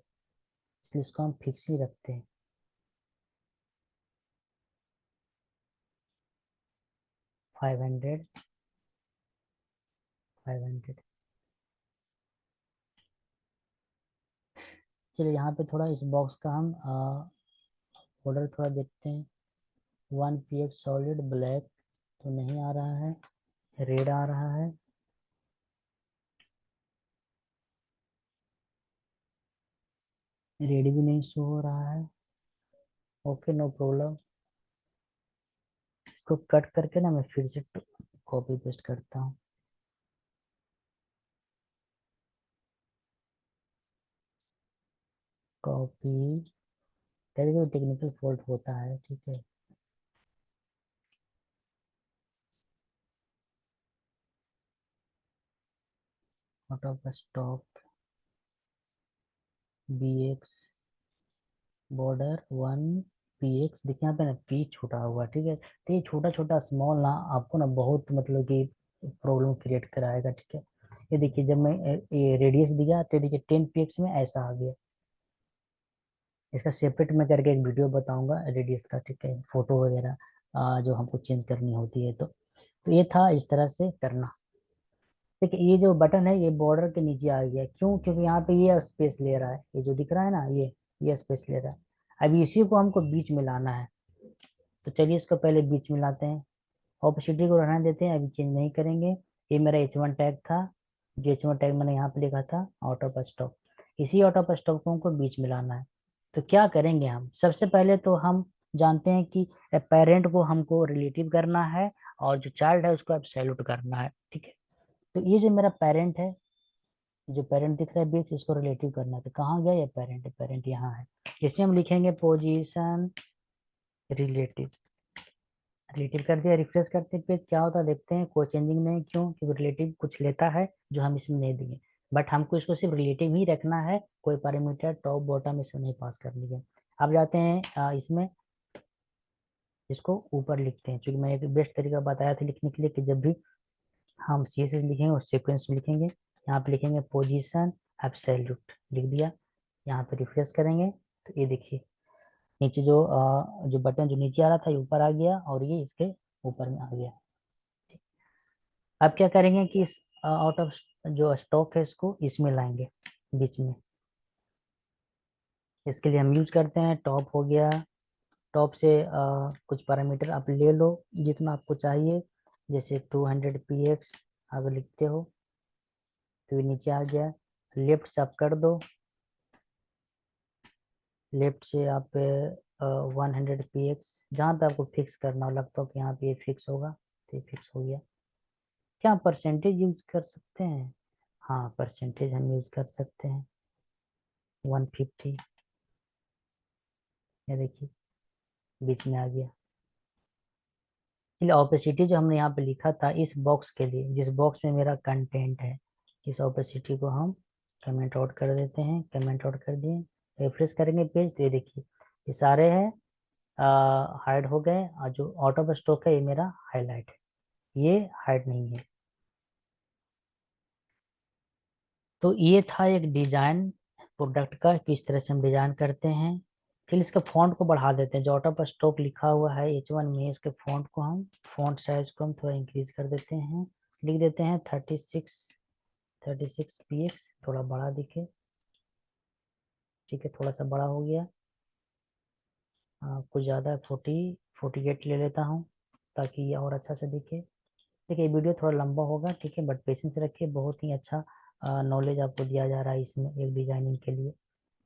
इसलिए इसको हम फिक्स ही रखते हैं। 500, 500। चलिए यहाँ पे थोड़ा इस बॉक्स का हम बॉर्डर थोड़ा देखते हैं। 1 px सॉलिड ब्लैक तो नहीं आ रहा है, रेड आ रहा है। रेड भी नहीं शो हो रहा है। Okay, no problem. इसको कट करके ना मैं फिर से कॉपी पेस्ट करता हूँ। कॉपी, कभी कभी टेक्निकल फॉल्ट होता है, ठीक है। Out of stock, bx border 1 px। देखिए यहाँ पे ना पी छोटा हुआ, ठीक है। तो ये छोटा छोटा स्मॉल ना आपको ना बहुत मतलब कि प्रॉब्लम क्रिएट कराएगा, ठीक है। ये देखिए जब मैं ये रेडियस दिया तो देखिए 10 px में ऐसा आ गया। इसका सेपरेट मैं करके एक वीडियो बताऊंगा रेडियस का, ठीक है, फोटो वगैरह जो हमको चेंज करनी होती है। तो ये था इस तरह से करना। देखिए ये जो बटन है ये बॉर्डर के नीचे आ गया, क्यों? क्योंकि यहाँ पे ये स्पेस ले रहा है, ये जो दिख रहा है ना, ये स्पेस ले रहा है। अब इसी को हमको बीच में लाना है, तो चलिए इसको पहले बीच में लाते हैं। ऑपोसिटी को रहने देते हैं, अभी चेंज नहीं करेंगे। ये मेरा H1 टैग था, जो H1 टैग मैंने यहाँ पे लिखा था आउट ऑफ स्टॉक। इसी आउट ऑफ स्टॉक को हमको बीच में लाना है। तो क्या करेंगे हम? सबसे पहले तो हम जानते हैं कि पेरेंट को हमको रिलेटिव करना है और जो चाइल्ड है उसको एब्सोल्यूट करना है, ठीक है। तो ये जो मेरा पेरेंट है, जो पेरेंट दिख रहा है बीच, इसको रिलेटिव करना है। तो कहाँ गया ये पेरेंट? पेरेंट यहाँ है। इसमें हम लिखेंगे पोजीशन रिलेटिव। रिलेटिव कर दिया, रिफ्रेश करते हैं पेज, क्या होता है देखते हैं। कोई चेंजिंग नहीं, क्यों? क्योंकि रिलेटिव कुछ लेता है जो हम इसमें नहीं दिए। बट हमको इसको सिर्फ रिलेटिव ही रखना है, कोई पैरामीटर टॉप बॉटम इसमें नहीं पास करनी है। अब जाते हैं इसमें, इसको ऊपर लिखते हैं। क्योंकि मैं एक बेस्ट तरीका बताया था लिखने के लिए कि जब भी हम CSS लिखेंगे और सीक्वेंस में लिखेंगे, यहाँ पे लिखेंगे पोजीशन एब्सोल्यूट, लिख दिया। यहाँ पे रिफ्रेश करेंगे तो ये देखिए नीचे जो बटन जो नीचे आ रहा था ये ऊपर आ गया, और ये इसके ऊपर में आ गया। अब क्या करेंगे कि इस आउट ऑफ जो स्टॉक है इसको इसमें लाएंगे, बीच में। इसके लिए हम यूज करते हैं टॉप हो गया। टॉप से कुछ पैरामीटर आप ले लो जितना आपको चाहिए, जैसे 200 px अगर लिखते हो तो ये नीचे आ गया। लेफ्ट से आप कर दो, लेफ्ट से आप 100 px, जहाँ पे आपको फिक्स करना हो, लगता हो कि यहाँ पे ये फिक्स होगा तो ये फिक्स हो गया। क्या परसेंटेज यूज कर सकते हैं? हाँ, परसेंटेज हम यूज कर सकते हैं। 150, ये देखिए बीच में आ गया। इसलिए ओपेसिटी जो हमने यहाँ पे लिखा था इस बॉक्स के लिए, जिस बॉक्स में मेरा कंटेंट है, इस ओपेसिटी को हम कमेंट आउट कर देते हैं। कमेंट आउट कर दिए, रिफ्रेश करेंगे पेज तो ये देखिए ये सारे हैं हाइड हो गए, और जो आउट ऑफ स्टॉक है ये मेरा हाईलाइट है, ये हाइड नहीं है। तो ये था एक डिजाइन प्रोडक्ट का, किस तरह से हम डिजाइन करते हैं। फिर इसके फॉन्ट को बढ़ा देते हैं, जो आउट ऑफ स्टॉक लिखा हुआ है H1 में, इसके फॉन्ट को हम, फॉन्ट साइज को हम थोड़ा इंक्रीज कर देते हैं। लिख देते हैं 36 px, थोड़ा बड़ा दिखे, ठीक है, थोड़ा सा बड़ा हो गया। कुछ ज़्यादा 48 ले लेता हूँ ताकि ये और अच्छा से दिखे। देखिए ये वीडियो थोड़ा लंबा होगा, ठीक है, बट पेशेंस रखिए, बहुत ही अच्छा नॉलेज आपको दिया जा रहा है इसमें एक डिजाइनिंग के लिए।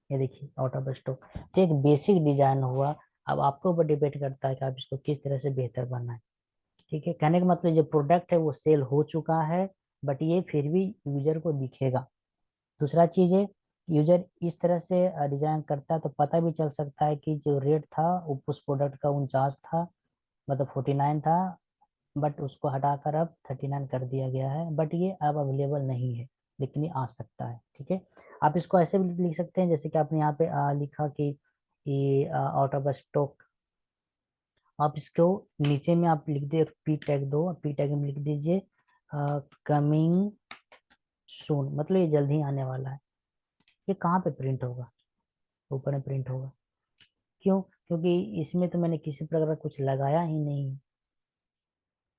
ये देखिए आउट ऑफ स्टॉक तो एक बेसिक डिजाइन हुआ। अब आपके ऊपर डिपेंड करता है कि आप इसको किस तरह से बेहतर बनाएं, ठीक है। कहने का मतलब जो प्रोडक्ट है वो सेल हो चुका है, बट ये फिर भी यूजर को दिखेगा। दूसरा चीज है, यूजर इस तरह से डिजाइन करता है तो पता भी चल सकता है कि जो रेट था वो उस प्रोडक्ट का 49 था, मतलब 49 था, बट उसको हटाकर अब 39 कर दिया गया है, बट ये अब अवेलेबल नहीं है। लेकिन ये आ सकता है। ठीक है, आप इसको ऐसे भी लिख सकते हैं जैसे कि आपने यहाँ पे लिखा कि ये आउट ऑफ स्टॉक। आप इसको नीचे में आप लिख दे पी टैग दो, पी टैग में लिख दीजिए कमिंग सून, मतलब ये जल्द ही आने वाला है। ये कहाँ पे प्रिंट होगा? ऊपर में प्रिंट होगा। क्यों? क्योंकि इसमें तो मैंने किसी प्रकार का कुछ लगाया ही नहीं,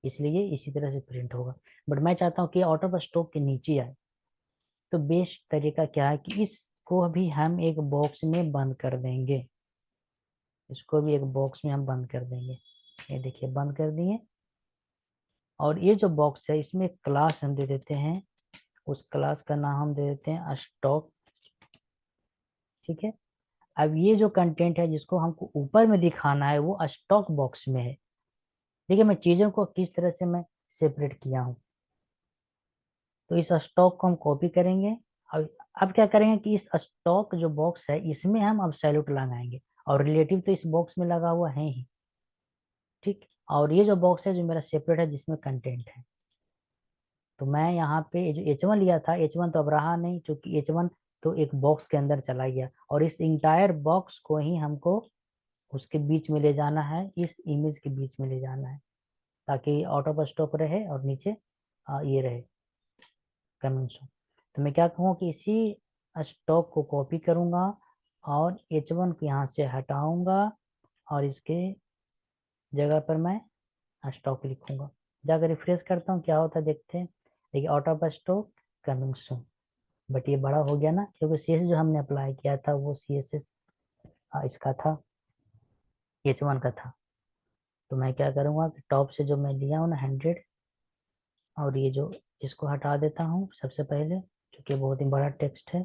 इसलिए इसी तरह से प्रिंट होगा। बट मैं चाहता हूँ कि आउट ऑफ स्टॉक के नीचे आए। तो बेस्ट तरीका क्या है कि इसको भी हम एक बॉक्स में बंद कर देंगे, इसको भी एक बॉक्स में हम बंद कर देंगे। ये देखिए बंद कर दिए। और ये जो बॉक्स है इसमें क्लास हम दे देते हैं, उस क्लास का नाम हम दे देते हैं स्टॉक। ठीक है, अब ये जो कंटेंट है जिसको हमको ऊपर में दिखाना है वो स्टॉक बॉक्स में है। देखिए मैं चीजों को किस तरह से मैं सेपरेट किया हूँ। तो इस स्टॉक को हम कॉपी करेंगे। अब क्या करेंगे कि इस स्टॉक जो बॉक्स है इसमें हम अब सैल्यूट लगाएंगे, और रिलेटिव तो इस बॉक्स में लगा हुआ है ही। ठीक, और ये जो बॉक्स है जो मेरा सेपरेट है जिसमें कंटेंट है, तो मैं यहाँ पे जो H1 लिया था, H1 तो अब रहा नहीं क्योंकि H1 तो एक बॉक्स के अंदर चला गया, और इस इंटायर बॉक्स को ही हमको उसके बीच में ले जाना है, इस इमेज के बीच में ले जाना है, ताकि आउट ऑफ स्टॉक रहे और नीचे ये रहे कमेंट्स। तो मैं क्या कहूँ कि इसी स्टॉक को कॉपी करूंगा और H1 को यहाँ से हटाऊंगा, और इसके जगह पर मैं स्टॉक लिखूंगा। जाकर रिफ्रेश करता हूँ क्या होता है देखते हैं। देखिए out of stock coming soon. But ये बड़ा हो गया ना, क्योंकि CSS जो हमने अप्लाई किया था वो CSS इसका था, H1 का था। तो मैं क्या करूँगा कि टॉप से जो मैं लिया हूँ ना 100, और ये जो इसको हटा देता हूँ सबसे पहले, क्योंकि बहुत ही बड़ा टेक्स्ट है।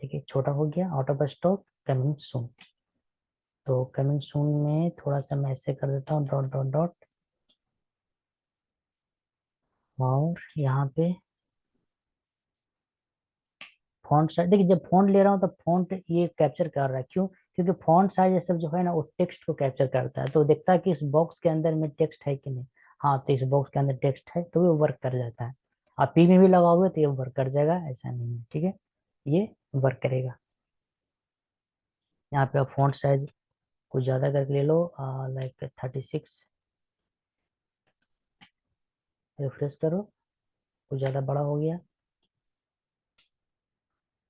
ठीक है, छोटा हो गया out of stock coming soon. तो कमिंग सून में थोड़ा सा मैं ऐसे कर देता हूँ डॉट डॉट डॉट, और यहाँ पे फॉन्ट साइज। देखिए जब फॉन्ट ले रहा हूँ तब फॉन्ट ये कैप्चर कर रहा है, क्यों? क्योंकि फॉन्ट साइज ये सब जो है ना वो टेक्स्ट को कैप्चर करता है, तो देखता है कि इस बॉक्स के अंदर में टेक्स्ट है कि नहीं। हाँ, तो इस बॉक्स के अंदर टेक्स्ट है तो ये वर्क कर जाता है। आप पी में भी लगाओगे तो ये वर्क कर जाएगा, ऐसा नहीं है। ठीक है, ये वर्क करेगा। यहाँ पे आप फॉन्ट साइज कुछ ज़्यादा करके ले लो, लाइक 36। रिफ्रेश करो, कुछ ज़्यादा बड़ा हो गया,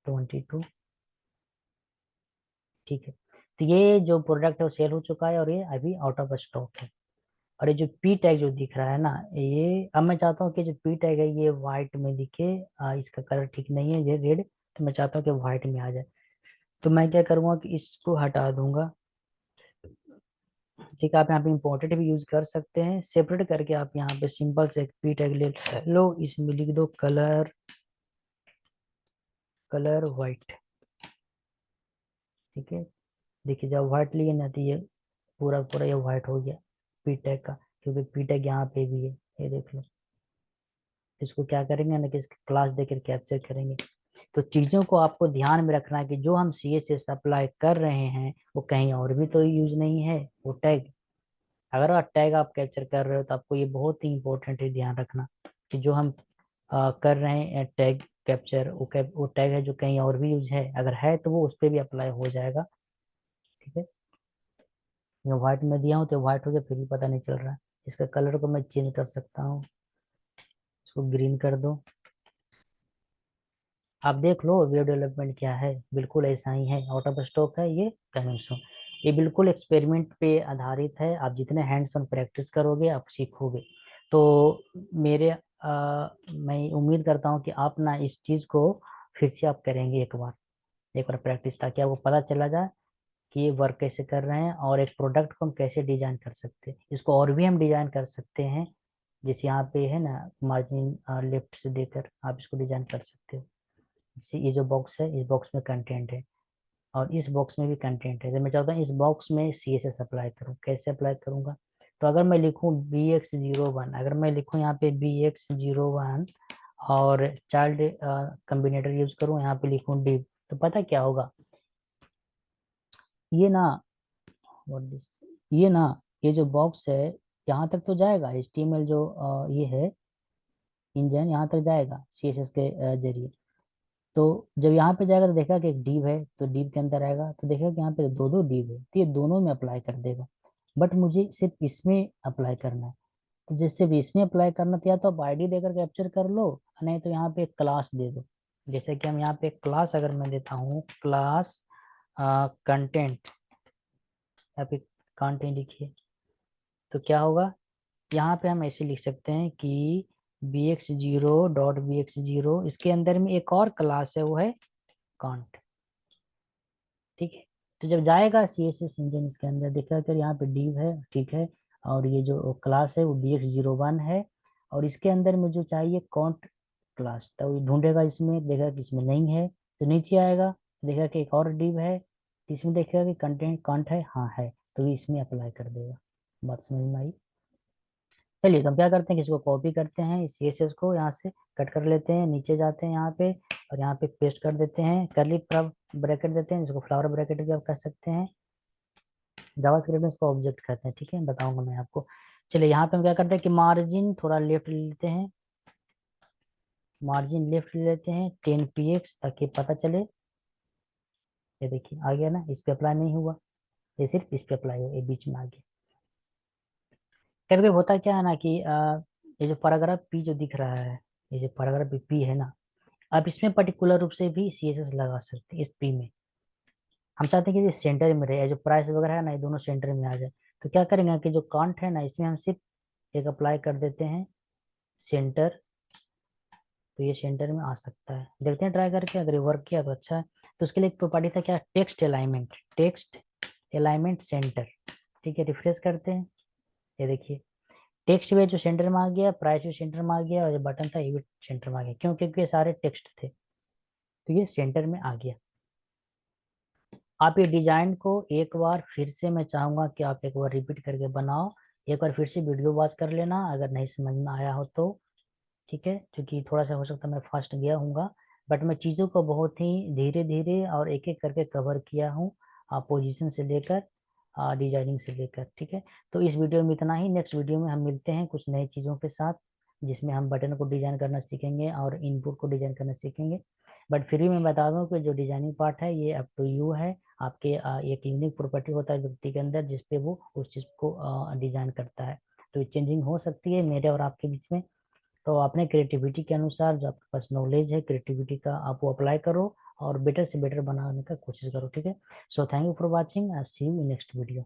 22। ठीक है, तो ये जो प्रोडक्ट है वो सेल हो चुका है और ये अभी आउट ऑफ स्टॉक है। और ये जो पी टैग जो दिख रहा है ना, ये अब मैं चाहता हूँ कि जो पी टैग है ये व्हाइट में दिखे। इसका कलर ठीक नहीं है, ये रेड, तो मैं चाहता हूँ कि व्हाइट में आ जाए। तो मैं क्या करूँगा कि इसको हटा दूंगा। ठीक है, आप यहाँ पे इम्पोर्टेंट भी यूज कर सकते हैं, सेपरेट करके आप यहाँ पे सिंपल से एक पी टैग ले लो, इसमें लिख दो कलर, कलर व्हाइट। ठीक है, देखिए जब व्हाइट लिए ना तो ये पूरा पूरा ये व्हाइट हो गया पी टैग का, क्योंकि पी टैग यहाँ पे भी है, ये देख लो। इसको क्या करेंगे ना कि इसकी क्लास देकर कैप्चर करेंगे। तो चीजों को आपको ध्यान में रखना है कि जो हम CSS अप्लाई कर रहे हैं वो कहीं और भी तो यूज नहीं है वो टैग। अगर आप टैग आप कैप्चर कर रहे हो तो आपको ये बहुत ही इंपॉर्टेंट है ध्यान रखना कि जो हम कर रहे हैं टैग कैप्चर, वो टैग है जो कहीं और भी यूज है, अगर है तो वो उस पर भी अप्लाई हो जाएगा। ठीक है, ये व्हाइट में दिया हूँ तो व्हाइट हो गया, फिर भी पता नहीं चल रहा है। इसका कलर को मैं चेंज कर सकता हूँ, इसको ग्रीन कर दो। आप देख लो वेब डेवलपमेंट क्या है, बिल्कुल ऐसा ही है, आउट ऑफ स्टॉक है ये कमिंग सून। ये बिल्कुल एक्सपेरिमेंट पे आधारित है, आप जितने हैंड्स ऑन प्रैक्टिस करोगे आप सीखोगे। तो मेरे मैं उम्मीद करता हूँ कि आप ना इस चीज़ को फिर से आप करेंगे एक बार प्रैक्टिस, ताकि आपको पता चला जाए कि ये वर्क कैसे कर रहे हैं और एक प्रोडक्ट को हम कैसे डिजाइन कर सकते हैं। इसको और भी हम डिजाइन कर सकते हैं, जैसे यहाँ पे है ना मार्जिन लेफ्ट से देकर आप इसको डिजाइन कर सकते हो। ये जो बॉक्स है इस बॉक्स में कंटेंट है, और इस बॉक्स में भी कंटेंट है, तो मैं चाहता हूँ इस बॉक्स में CSS अप्लाई करूँ। कैसे अप्लाई करूँगा? तो अगर मैं लिखूँ BX01, अगर मैं लिखूँ यहाँ पे BX01 और चाइल्ड कम्बिनेटर यूज करूँ, यहाँ पे लिखूँ div, तो पता क्या होगा? ये ना व्हाट दिस ये ना ये जो बॉक्स है यहाँ तक तो जाएगा HTML जो ये है, इंजन यहाँ तक जाएगा CSS के जरिए। तो जब यहाँ पे जाएगा तो देखा कि एक डिव है, तो डिव के अंदर आएगा तो देखा कि यहाँ पे दो दो डिव है, तो ये दोनों में अप्लाई कर देगा। बट मुझे सिर्फ इसमें अप्लाई करना है, तो जैसे भी इसमें अप्लाई करना था, या तो आप आईडी देकर कैप्चर कर लो, नहीं तो यहाँ पे एक क्लास दे दो। जैसे कि हम यहाँ पे क्लास अगर मैं देता हूँ, क्लास कंटेंट, यहाँ पे कंटेंट लिखिए, तो क्या होगा, यहाँ पे हम ऐसे लिख सकते हैं कि bx0.bx0, इसके अंदर में एक और क्लास है, वो है कांट। ठीक है, तो जब जाएगा CSS इंजन इसके अंदर, देखा कर यहाँ पे div है, ठीक है, और ये जो क्लास है वो bx01 है, और इसके अंदर में जो चाहिए कॉन्ट क्लास, तो ये ढूंढेगा इसमें, देखा कि इसमें नहीं है तो नीचे आएगा, देखा कि एक और div है, तो इसमें देखेगा कि कंटेंट कॉन्ट है, हाँ है, तो ये इसमें अप्लाई कर देगा। बात समझ में आई? चलिए, तो हम क्या करते हैं कि इसको कॉपी करते हैं, इस CSS को यहाँ से कट कर लेते हैं, नीचे जाते हैं यहाँ पे, और यहाँ पे पेस्ट कर देते हैं, करली ब्रैकेट देते हैं, जिसको फ्लावर ब्रैकेट भी आप कर सकते हैं। जावास्क्रिप्ट में इसको ऑब्जेक्ट कहते हैं, ठीक है, बताऊंगा मैं आपको। चलिए, यहाँ पे हम क्या करते हैं कि मार्जिन थोड़ा लेफ्ट ले लेते हैं, मार्जिन लेफ्ट ले लेते हैं 10 px, ताकि पता चले। ये देखिए आ गया ना, इस पे अप्लाई नहीं हुआ, ये सिर्फ इस पे अप्लाई हुआ, ये बीच में आ गया। कभी कभी होता क्या है ना कि ये जो पैराग्राफ पी जो दिख रहा है, ये जो पैराग्राफ पी है ना, आप इसमें पर्टिकुलर रूप से भी CSS लगा सकते हैं। इस पी में हम चाहते हैं कि ये सेंटर में रहे, जो प्राइस वगैरह है ना, ये दोनों सेंटर में आ जाए। तो क्या करेंगे कि जो कांट है ना, इसमें हम सिर्फ एक अप्लाई कर देते हैं सेंटर, तो ये सेंटर में आ सकता है। देखते हैं ट्राई करके, अगर ये वर्क किया तो अच्छा है। तो उसके लिए एक प्रॉपर्टी था क्या, text alignment, text alignment centre. ठीक है, रिफ्रेश करते हैं, ये देखिए टेक्स्ट भी जो सेंटर में आ गया, प्राइस भी सेंटर में आ गया, और जो बटन था ये भी सेंटर में आ गया, क्यों, क्योंकि ये सारे टेक्स्ट थे, तो ये सेंटर में आ गया। आप ये डिजाइन को एक बार फिर से, मैं चाहूंगा कि आप एक बार रिपीट करके बनाओ, एक बार फिर से वीडियो वॉच कर लेना अगर नहीं समझ में आया हो तो। ठीक है, क्योंकि थोड़ा सा हो सकता है मैं फास्ट गया हूँगा, बट मैं चीज़ों को बहुत ही धीरे धीरे और एक एक करके कवर किया हूँ, पोजीशन से लेकर डिजाइनिंग से लेकर। ठीक है, तो इस वीडियो में इतना ही, नेक्स्ट वीडियो में हम मिलते हैं कुछ नई चीज़ों के साथ, जिसमें हम बटन को डिजाइन करना सीखेंगे और इनपुट को डिजाइन करना सीखेंगे। बट फिर भी मैं बता दूं कि जो डिजाइनिंग पार्ट है ये अप टू यू है। आपके एक यूनिक प्रॉपर्टी होता है व्यक्ति के अंदर, जिसपे वो उस चीज़ को डिजाइन करता है, तो चेंजिंग हो सकती है मेरे और आपके बीच में। तो अपने क्रिएटिविटी के अनुसार, जो आपके पास नॉलेज है क्रिएटिविटी का, आप वो अप्लाई करो और बेटर से बेटर बनाने का कोशिश करो। ठीक है, so thank you for watching, see you in next video.